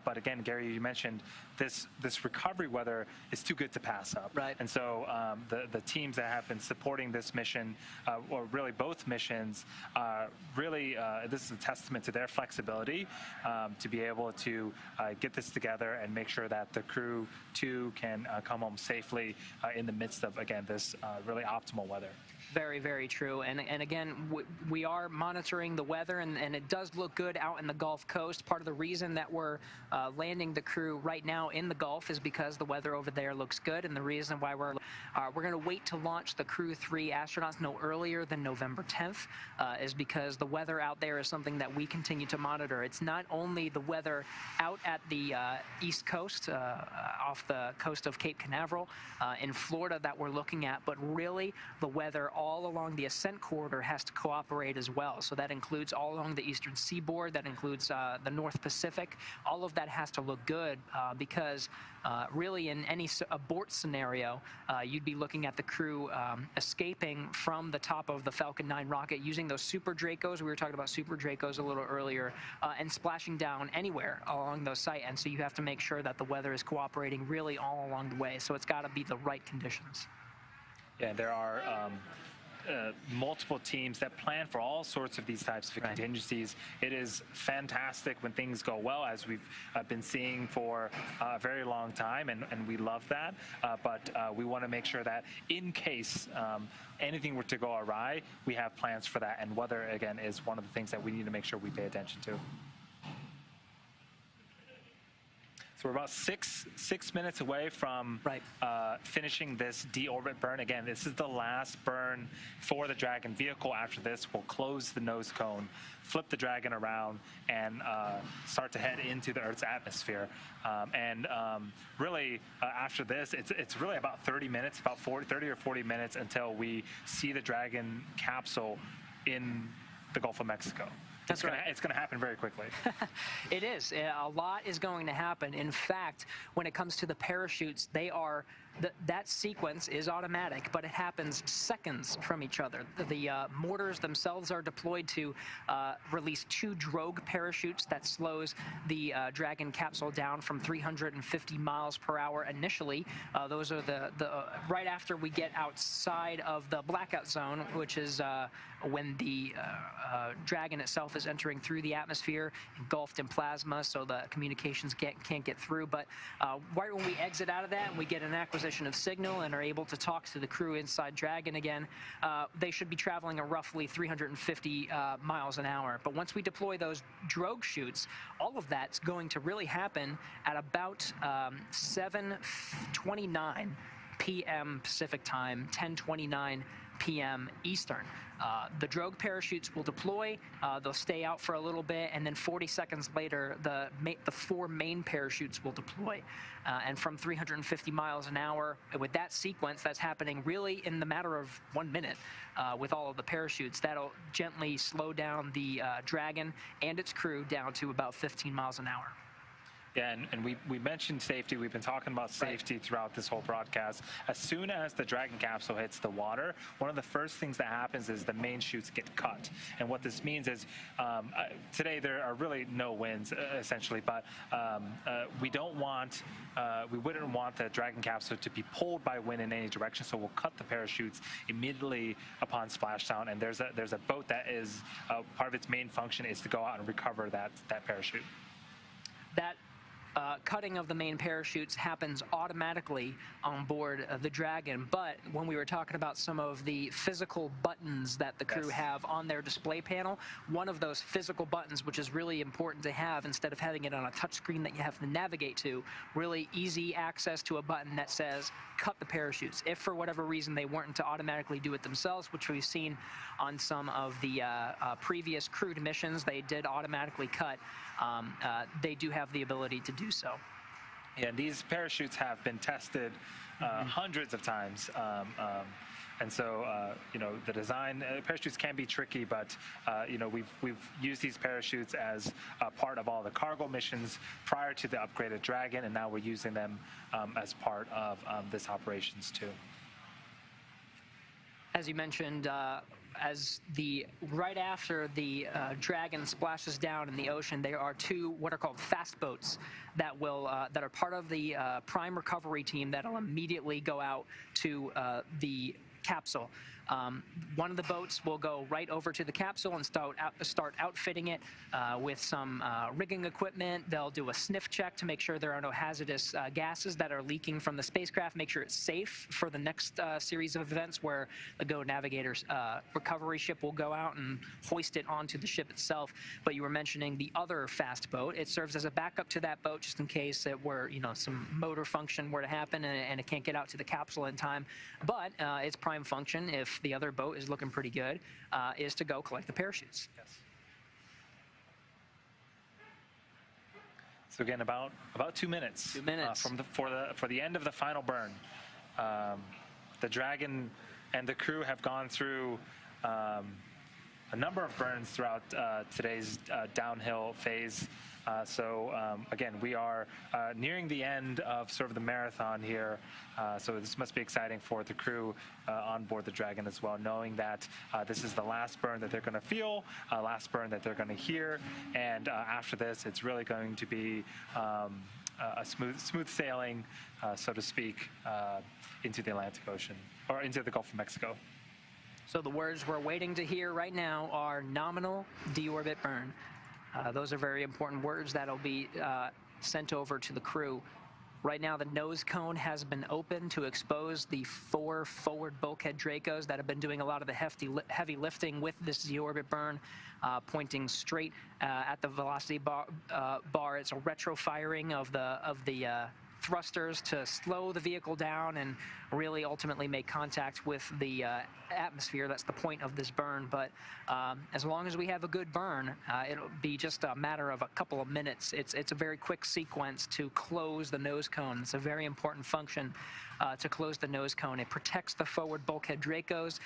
but again, Gary, you mentioned this recovery weather is too good to pass up. Right. And so the teams that have been supporting this mission, or really both missions, really this is a testament to their flexibility to be able to get this together and make sure that the Crew 2 can come home safely in the midst of, again, this really optimal weather. Very, very true. And again, we are monitoring the weather, and it does look good out in the Gulf Coast. Part of the reason that we're landing the crew right now in the Gulf is because the weather over there looks good, and the reason why we're going to wait to launch the Crew 3 astronauts no earlier than November 10th is because the weather out there is something that we continue to monitor. It's not only the weather out at the East Coast, off the coast of Cape Canaveral in Florida that we're looking at, but really the weather all along the ascent corridor has to cooperate as well. So that includes all along the eastern seaboard, that includes the North Pacific. All of that has to look good because really in any abort scenario, you'd be looking at the crew escaping from the top of the Falcon 9 rocket using those Super Dracos. We were talking about Super Dracos a little earlier, and splashing down anywhere along those sites. And so you have to make sure that the weather is cooperating really all along the way. So it's got to be the right conditions. Yeah, there are multiple teams that plan for all sorts of these types of contingencies. It is fantastic when things go well, as we've been seeing for a very long time, and we love that. But we want to make sure that in case anything were to go awry, we have plans for that. And weather, again, is one of the things that we need to make sure we pay attention to. So we're about six minutes away from finishing this deorbit burn. Again, this is the last burn for the Dragon vehicle. After this, we'll close the nose cone, flip the Dragon around, and start to head into the Earth's atmosphere. Really, after this, it's really about 30 minutes, about 30 or 40 minutes until we see the Dragon capsule in the Gulf of Mexico. It's going to happen very quickly. It is. A lot is going to happen. In fact, when it comes to the parachutes, they are that sequence is automatic, but it happens seconds from each other. The mortars themselves are deployed to release 2 drogue parachutes that slows the Dragon capsule down from 350 miles per hour initially. Those are the right after we get outside of the blackout zone, which is when the Dragon itself is entering through the atmosphere, engulfed in plasma, so the communications can't get through. But right when we exit out of that, we get an acquisition of signal and are able to talk to the crew inside Dragon again. They should be traveling at roughly 350 miles an hour. But once we deploy those drogue chutes, all of that's going to really happen at about 7:29 p.m. Pacific time, 10:29 p.m. Eastern. The drogue parachutes will deploy, they'll stay out for a little bit, and then 40 seconds later, the 4 main parachutes will deploy. And from 350 miles an hour, with that sequence, that's happening really in the matter of 1 minute with all of the parachutes. That'll gently slow down the Dragon and its crew down to about 15 miles an hour. Yeah, and we mentioned safety. We've been talking about safety throughout this whole broadcast. As soon as the Dragon capsule hits the water, one of the first things that happens is the main chutes get cut. And what this means is today there are really no winds, essentially, but we don't want, we wouldn't want the Dragon capsule to be pulled by wind in any direction, so we'll cut the parachutes immediately upon splashdown. And there's a boat that is, part of its main function is to go out and recover that parachute. That cutting of the main parachutes happens automatically on board the Dragon, but when we were talking about some of the physical buttons that the crew have on their display panel, one of those physical buttons, which is really important to have instead of having it on a touch screen that you have to navigate to, really easy access to a button that says cut the parachutes. If for whatever reason they weren't to automatically do it themselves, which we've seen on some of the previous crewed missions, they did automatically cut. They do have the ability to do so. Yeah, these parachutes have been tested hundreds of times. And so, you know, the design, parachutes can be tricky, but, you know, we've used these parachutes as part of all the cargo missions prior to the upgraded Dragon, and now we're using them as part of this operations too. As you mentioned, right after the Dragon splashes down in the ocean, there are two what are called fast boats that are part of the prime recovery team that'll immediately go out to the capsule. One of the boats will go right over to the capsule and start outfitting it with some rigging equipment. They'll do a sniff check to make sure there are no hazardous gases that are leaking from the spacecraft, make sure it's safe for the next series of events where the Go Navigator's recovery ship will go out and hoist it onto the ship itself. But you were mentioning the other fast boat. It serves as a backup to that boat just in case it were, you know, some motor function were to happen and it can't get out to the capsule in time. But its prime function, if the other boat is looking pretty good, is to go collect the parachutes. Yes. So again, about 2 minutes. 2 minutes For the end of the final burn. The Dragon and the crew have gone through a number of burns throughout today's downhill phase. Again, we are nearing the end of sort of the marathon here. So this must be exciting for the crew on board the Dragon as well, knowing that this is the last burn that they're going to feel, last burn that they're going to hear. And after this, it's really going to be a smooth sailing, so to speak, into the Atlantic Ocean, or into the Gulf of Mexico. So the words we're waiting to hear right now are nominal deorbit burn. Those are very important words that'll be sent over to the crew. Right now, the nose cone has been opened to expose the 4 forward bulkhead Dracos that have been doing a lot of the heavy lifting with this deorbit burn, pointing straight at the velocity bar. It's a retro firing of the thrusters to slow the vehicle down and really ultimately make contact with the atmosphere. That's the point of this burn. But as long as we have a good burn, it'll be just a matter of a couple of minutes. It's a very quick sequence to close the nose cone. It's a very important function to close the nose cone. It protects the forward bulkhead Dracos.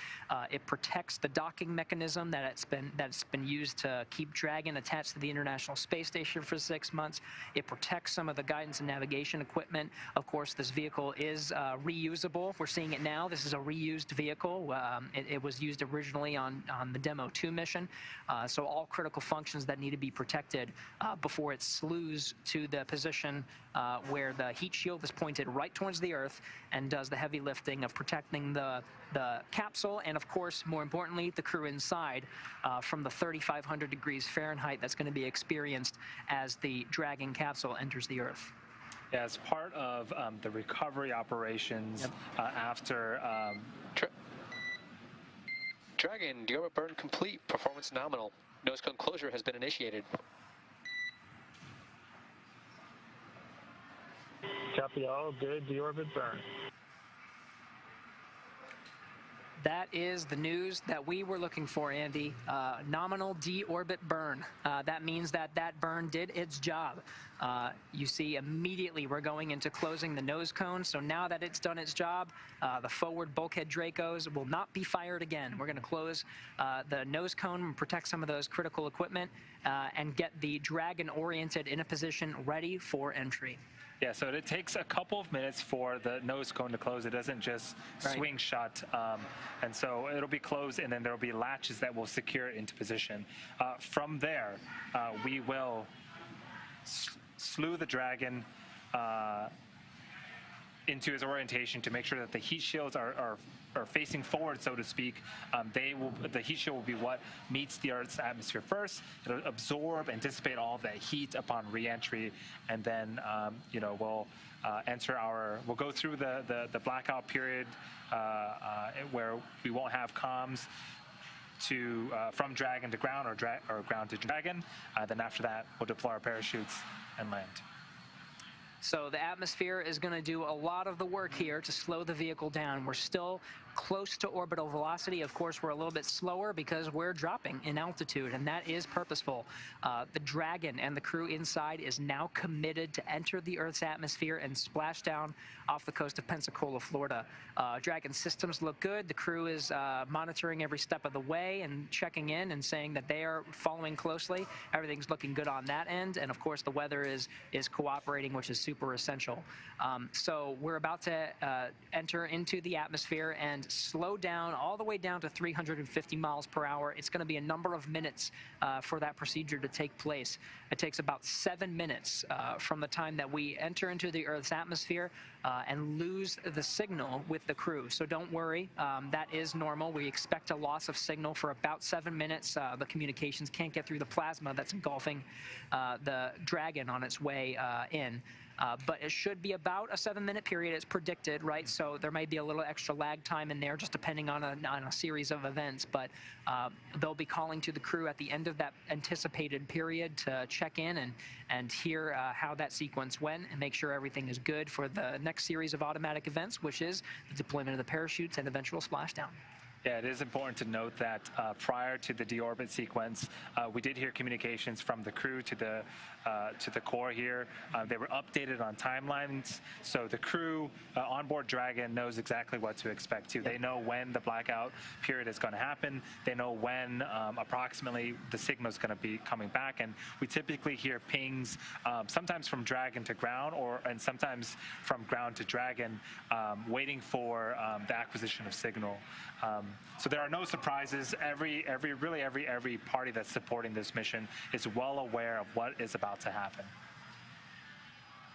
It protects the docking mechanism that's been used to keep Dragon attached to the International Space Station for 6 months. It protects some of the guidance and navigation equipment. Of course, this vehicle is reusable. We're seeing it now. This is a reused vehicle. It was used originally on the Demo 2 mission. So all critical functions that need to be protected before it slews to the position where the heat shield is pointed right towards the Earth and does the heavy lifting of protecting the capsule and, of course, more importantly, the crew inside from the 3,500 degrees Fahrenheit that's going to be experienced as the Dragon capsule enters the Earth. Yeah, as part of the recovery operations after... Dragon, deorbit burn complete, performance nominal. Nose cone closure has been initiated. Copy all, good deorbit burn. That is the news that we were looking for, Andy. Nominal deorbit burn. That means that burn did its job. You see immediately we're going into closing the nose cone. So now that it's done its job, the forward bulkhead Dracos will not be fired again. We're going to close the nose cone and protect some of those critical equipment and get the Dragon oriented in a position ready for entry. Yeah, so it takes a couple of minutes for the nose cone to close. It doesn't just swing shut. And so it'll be closed, and then there'll be latches that will secure it into position. From there, we will slew the Dragon into his orientation to make sure that the heat shields are facing forward, so to speak. The heat shield will be what meets the Earth's atmosphere first. It'll absorb and dissipate all of that heat upon re-entry, and then we'll we'll go through the blackout period where we won't have comms from Dragon to ground or ground to Dragon. Then after that, we'll deploy our parachutes and land. So the atmosphere is going to do a lot of the work here to slow the vehicle down. We're still close to orbital velocity. Of course, we're a little bit slower because we're dropping in altitude, and that is purposeful. The Dragon and the crew inside is now committed to enter the Earth's atmosphere and splash down off the coast of Pensacola, Florida. Dragon systems look good. The crew is monitoring every step of the way and checking in and saying that they are following closely. Everything's looking good on that end, and of course the weather is cooperating, which is super essential. So we're about to enter into the atmosphere and slow down all the way down to 350 miles per hour. It's going to be a number of minutes for that procedure to take place. It takes about 7 minutes from the time that we enter into the Earth's atmosphere and lose the signal with the crew. So don't worry, that is normal. We expect a loss of signal for about 7 minutes. The communications can't get through the plasma that's engulfing the Dragon on its way in. But it should be about a 7-minute period. It's predicted, right? So there might be a little extra lag time in there, just depending on a series of events. But they'll be calling to the crew at the end of that anticipated period to check in and hear how that sequence went and make sure everything is good for the next series of automatic events, which is the deployment of the parachutes and eventual splashdown. Yeah, it is important to note that prior to the deorbit sequence, we did hear communications from the crew to the core here. They were updated on timelines, so the crew onboard Dragon knows exactly what to expect too. Yep. They know when the blackout period is going to happen. They know when approximately the signal is going to be coming back, and we typically hear pings sometimes from Dragon to ground, and sometimes from ground to Dragon, waiting for the acquisition of signal. So there are no surprises. Every party that's supporting this mission is well aware of what is about to happen.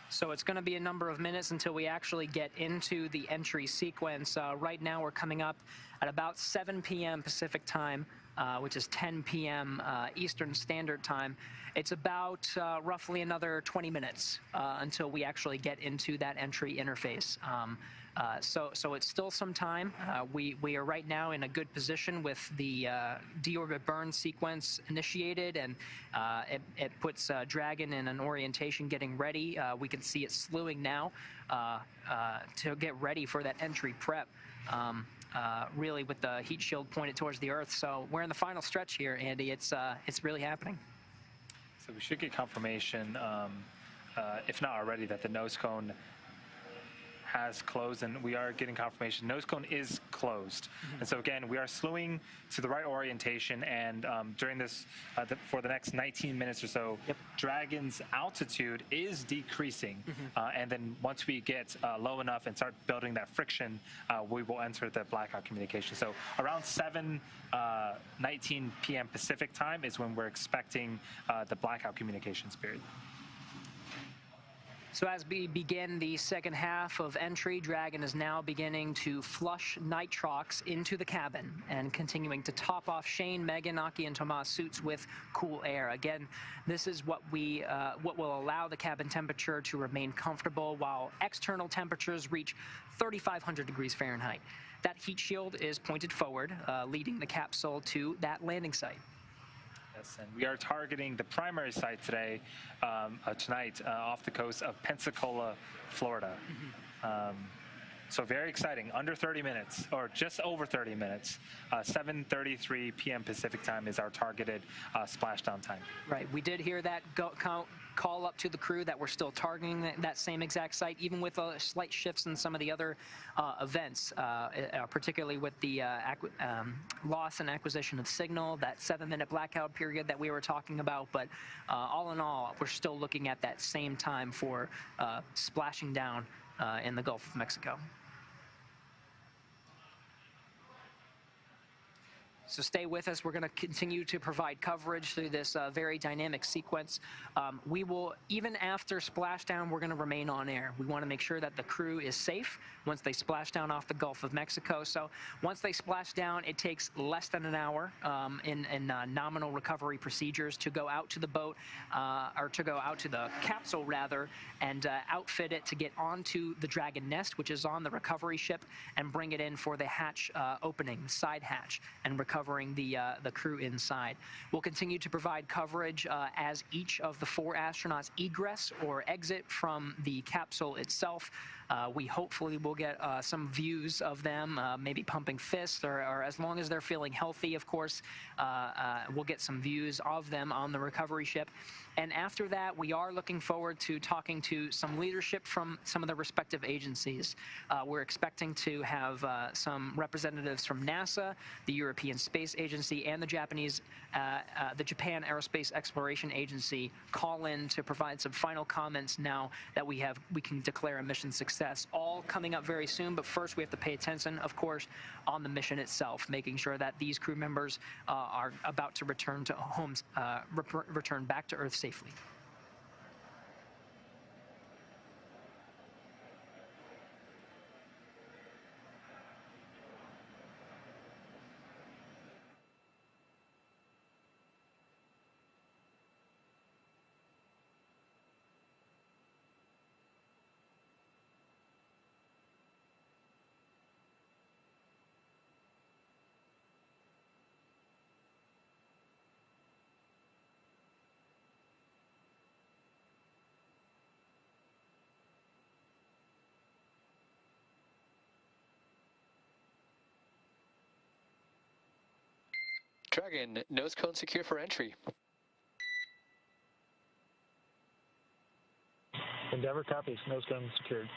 So it's going to be a number of minutes until we actually get into the entry sequence. Right now we're coming up at about 7 p.m. Pacific time, which is 10 p.m. Eastern Standard Time. It's about roughly another 20 minutes until we actually get into that entry interface. So it's still some time. We are right now in a good position with the deorbit burn sequence initiated, and it puts Dragon in an orientation getting ready. We can see it slewing now to get ready for that entry prep. Really with the heat shield pointed towards the Earth. So we're in the final stretch here, Andy. It's really happening. So we should get confirmation, if not already, that the nose cone has closed, and we are getting confirmation nose cone is closed. And so again, we are slewing to the right orientation, and during this for the next 19 minutes or so, Dragon's altitude is decreasing, and then once we get low enough and start building that friction, we will enter the blackout communication. So around 7:19 p.m. Pacific time is when we're expecting the blackout communications period. So as we begin the second half of entry, Dragon is now beginning to flush nitrox into the cabin and continuing to top off Shane, Megan, Aki, and Tomas' suits with cool air. Again, this is what will allow the cabin temperature to remain comfortable while external temperatures reach 3,500 degrees Fahrenheit. That heat shield is pointed forward, leading the capsule to that landing site. And we are targeting the primary site today, tonight, off the coast of Pensacola, Florida. So very exciting. Under 30 minutes, or just over 30 minutes. 7:33 p.m. Pacific time is our targeted splashdown time. Right. We did hear that call up to the crew that we're still targeting that same exact site, even with slight shifts in some of the other events, particularly with the loss and acquisition of signal, that 7-minute blackout period that we were talking about. But all in all, we're still looking at that same time for splashing down in the Gulf of Mexico. So stay with us. We're going to continue to provide coverage through this very dynamic sequence. We will, even after splashdown, we're going to remain on air. We want to make sure that the crew is safe once they splash down off the Gulf of Mexico. So once they splash down, it takes less than an hour in nominal recovery procedures to go out to the boat, or to go out to the capsule, rather, and outfit it to get onto the Dragon Nest, which is on the recovery ship, and bring it in for the hatch opening, the side hatch, and recovering the crew inside. We'll continue to provide coverage as each of the 4 astronauts egress or exit from the capsule itself. We hopefully will get some views of them, maybe pumping fists, or as long as they're feeling healthy, of course, we'll get some views of them on the recovery ship. And after that, we are looking forward to talking to some leadership from some of the respective agencies. We're expecting to have some representatives from NASA, the European Space Agency, and the Japan Aerospace Exploration Agency call in to provide some final comments now that we can declare a mission success. All coming up very soon, but first we have to pay attention, of course, on the mission itself, making sure that these crew members are about to return to homes, return back to Earth safely. Dragon, nose cone secure for entry. Endeavour copies. Nose cone secured.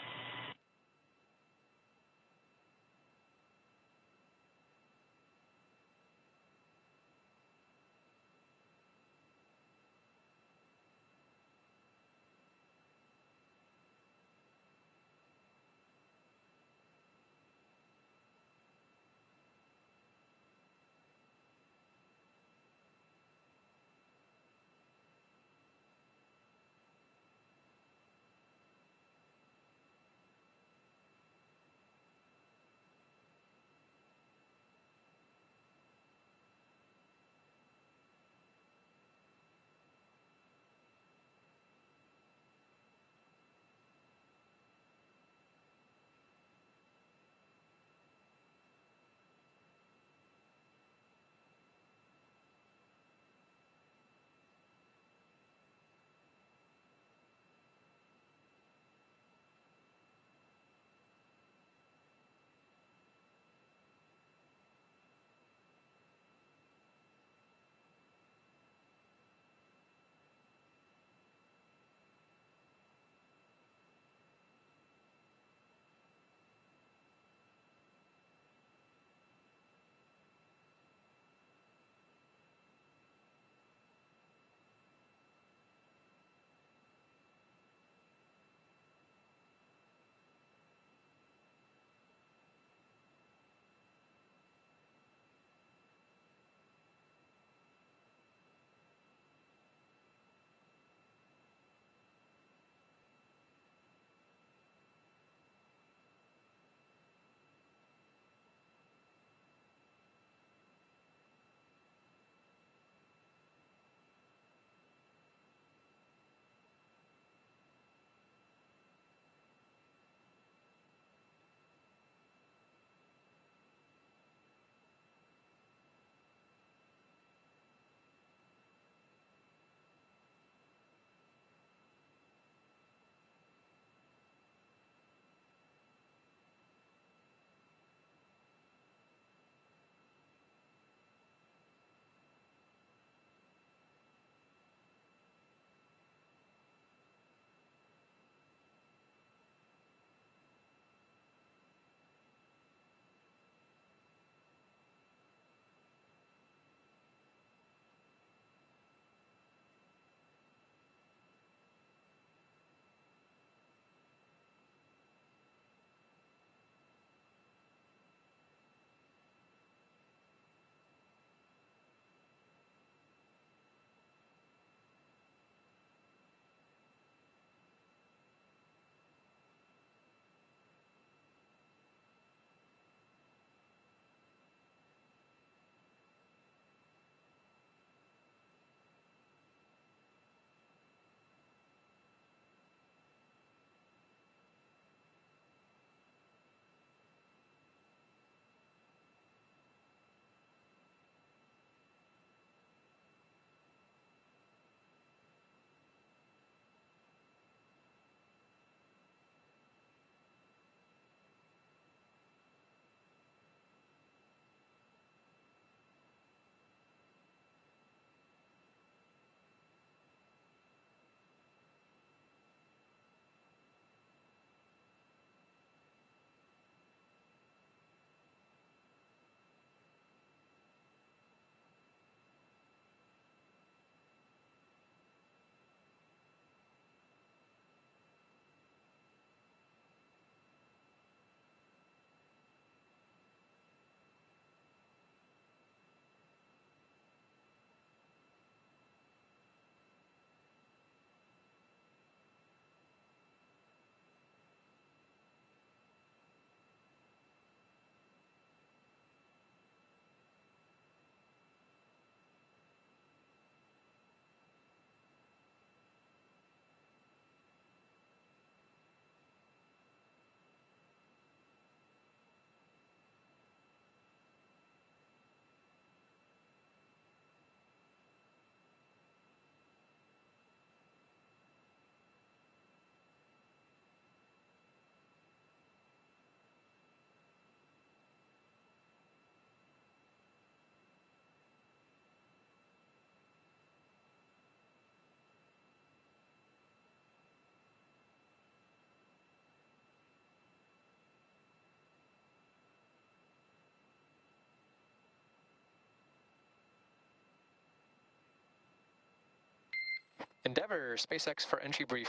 Endeavour, SpaceX for entry brief.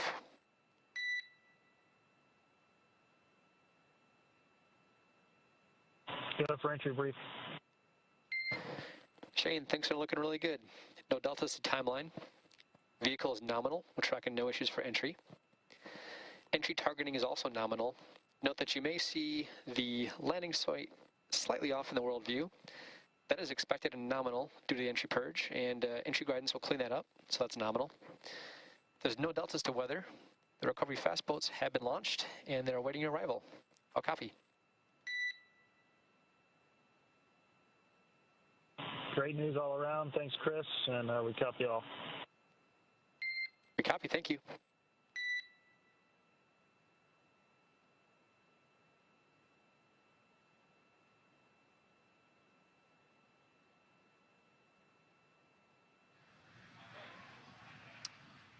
Go for entry brief. Shane, things are looking really good. No deltas to timeline. Vehicle is nominal. We're tracking no issues for entry. Entry targeting is also nominal. Note that you may see the landing site slightly off in the world view. That is expected and nominal due to the entry purge, and entry guidance will clean that up, so that's nominal. There's no deltas to weather. The recovery fast boats have been launched, and they're awaiting your arrival. I'll copy. Great news all around. Thanks, Chris, and we copy all. We copy, thank you.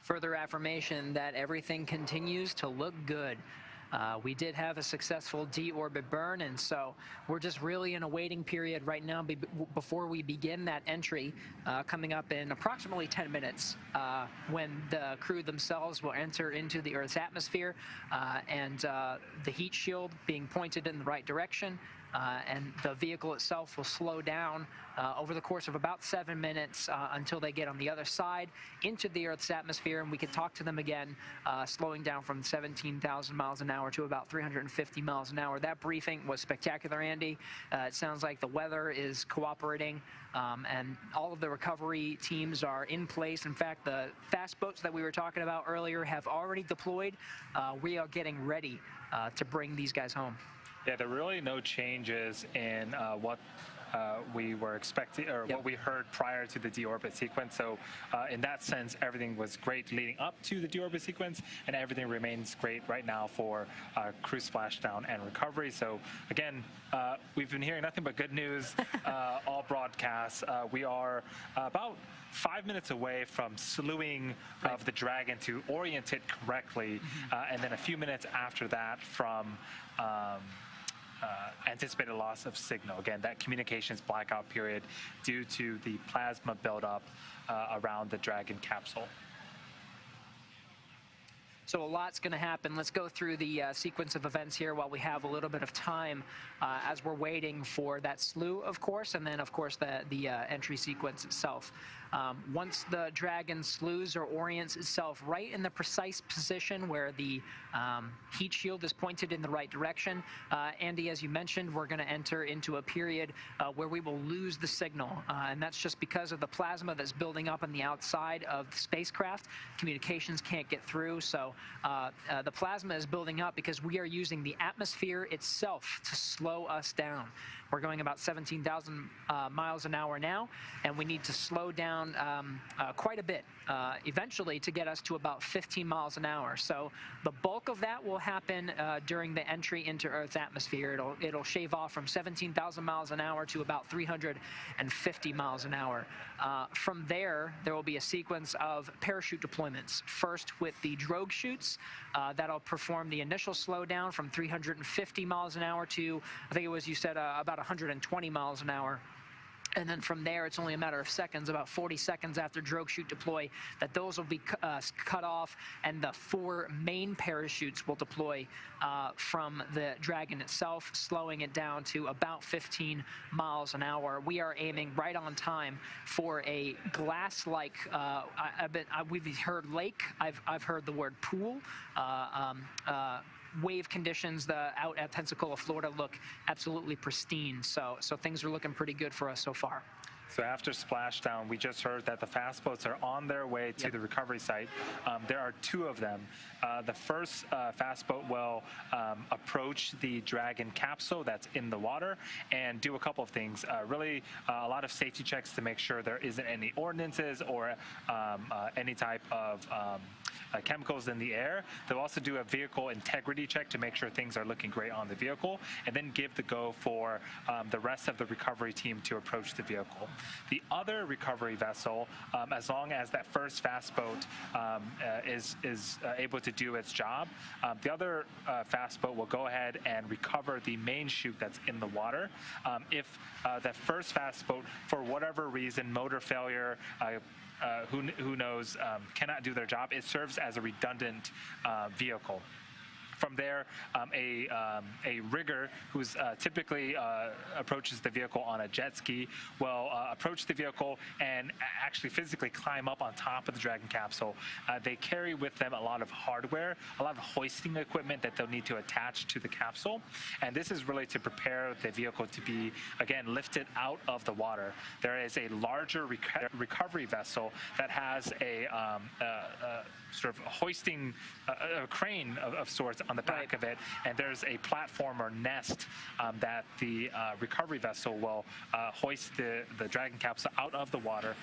Further affirmation that everything continues to look good. We did have a successful deorbit burn, and so we're just really in a waiting period right now before we begin that entry coming up in approximately 10 minutes when the crew themselves will enter into the Earth's atmosphere and the heat shield being pointed in the right direction. And the vehicle itself will slow down over the course of about 7 minutes until they get on the other side into the Earth's atmosphere, and we can talk to them again, slowing down from 17,000 miles an hour to about 350 miles an hour. That briefing was spectacular, Andy. It sounds like the weather is cooperating, and all of the recovery teams are in place. In fact, the fast boats that we were talking about earlier have already deployed. We are getting ready to bring these guys home. Yeah, there are really no changes in what we were expecting, or what we heard prior to the deorbit sequence. So in that sense, everything was great leading up to the deorbit sequence, and everything remains great right now for crew splashdown and recovery. So again, we've been hearing nothing but good news all broadcasts. We are about 5 minutes away from slewing of the Dragon to orient it correctly, and then a few minutes after that from anticipated loss of signal. Again, that communications blackout period due to the plasma buildup around the Dragon capsule. So a lot's going to happen. Let's go through the sequence of events here while we have a little bit of time as we're waiting for that slew, of course, and then, of course, the entry sequence itself. Once the Dragon slews or orients itself right in the precise position where the heat shield is pointed in the right direction, Andy, as you mentioned, we're going to enter into a period where we will lose the signal, and that's just because of the plasma that's building up on the outside of the spacecraft. Communications can't get through, so the plasma is building up because we are using the atmosphere itself to slow us down. We're going about 17,000 miles an hour now, and we need to slow down quite a bit eventually to get us to about 15 miles an hour. So the bulk of that will happen during the entry into Earth's atmosphere. It'll shave off from 17,000 miles an hour to about 350 miles an hour. From there will be a sequence of parachute deployments. First with the drogue chutes, that'll perform the initial slowdown from 350 miles an hour to, I think it was, you said, about 120 miles an hour. And then from there, it's only a matter of seconds, about 40 seconds after drogue chute deploy, that those will be cut off, and the 4 main parachutes will deploy from the Dragon itself, slowing it down to about 15 miles an hour. We are aiming right on time for a glass-like, we've heard lake, I've heard the word pool, wave conditions out at Pensacola, Florida look absolutely pristine. So things are looking pretty good for us so far. So after splashdown, we just heard that the fast boats are on their way to the recovery site. There are 2 of them. The first fast boat will approach the Dragon capsule that's in the water and do a couple of things. Really a lot of safety checks to make sure there isn't any ordinances or any type of chemicals in the air. They'll also do a vehicle integrity check to make sure things are looking great on the vehicle, and then give the go for the rest of the recovery team to approach the vehicle. The other recovery vessel, as long as that first fast boat is able to do its job, the other fast boat will go ahead and recover the main chute that's in the water. If that first fast boat, for whatever reason, motor failure, who knows, cannot do their job, it serves as a redundant vehicle. From there, a rigger who's typically approaches the vehicle on a jet ski will approach the vehicle and actually physically climb up on top of the Dragon capsule. They carry with them a lot of hardware, a lot of hoisting equipment that they'll need to attach to the capsule. And this is really to prepare the vehicle to be, again, lifted out of the water. There is a larger recovery vessel that has a sort of hoisting, a crane of sorts on the back of it, and there's a platform or nest that the recovery vessel will hoist the Dragon capsule out of the water,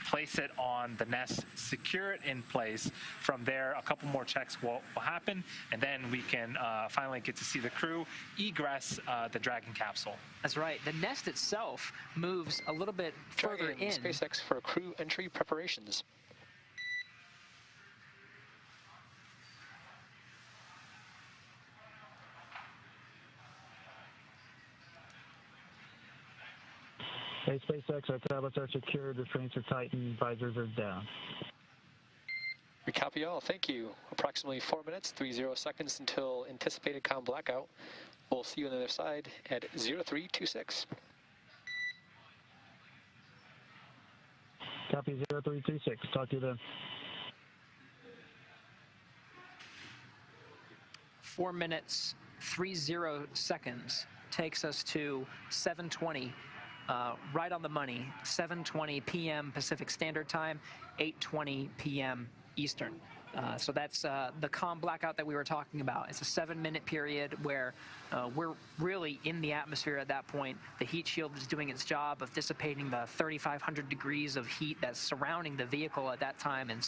place it on the nest, secure it in place. From there, a couple more checks will happen, and then we can finally get to see the crew egress the Dragon capsule. That's right. The nest itself moves a little bit further Dragon, in. SpaceX for crew entry preparations. Hey, SpaceX, our tablets are secured, restraints are tightened, visors are down. We copy all. Thank you. Approximately 4 minutes, 30 seconds until anticipated comm blackout. We'll see you on the other side at 0326. Copy 0326. Talk to you then. 4 minutes, 30 seconds takes us to 7:20. Right on the money, 7:20 p.m. Pacific Standard Time, 8:20 p.m. Eastern. So that's the comm blackout that we were talking about. It's a 7-minute period where we're really in the atmosphere at that point. The heat shield is doing its job of dissipating the 3,500 degrees of heat that's surrounding the vehicle at that time. And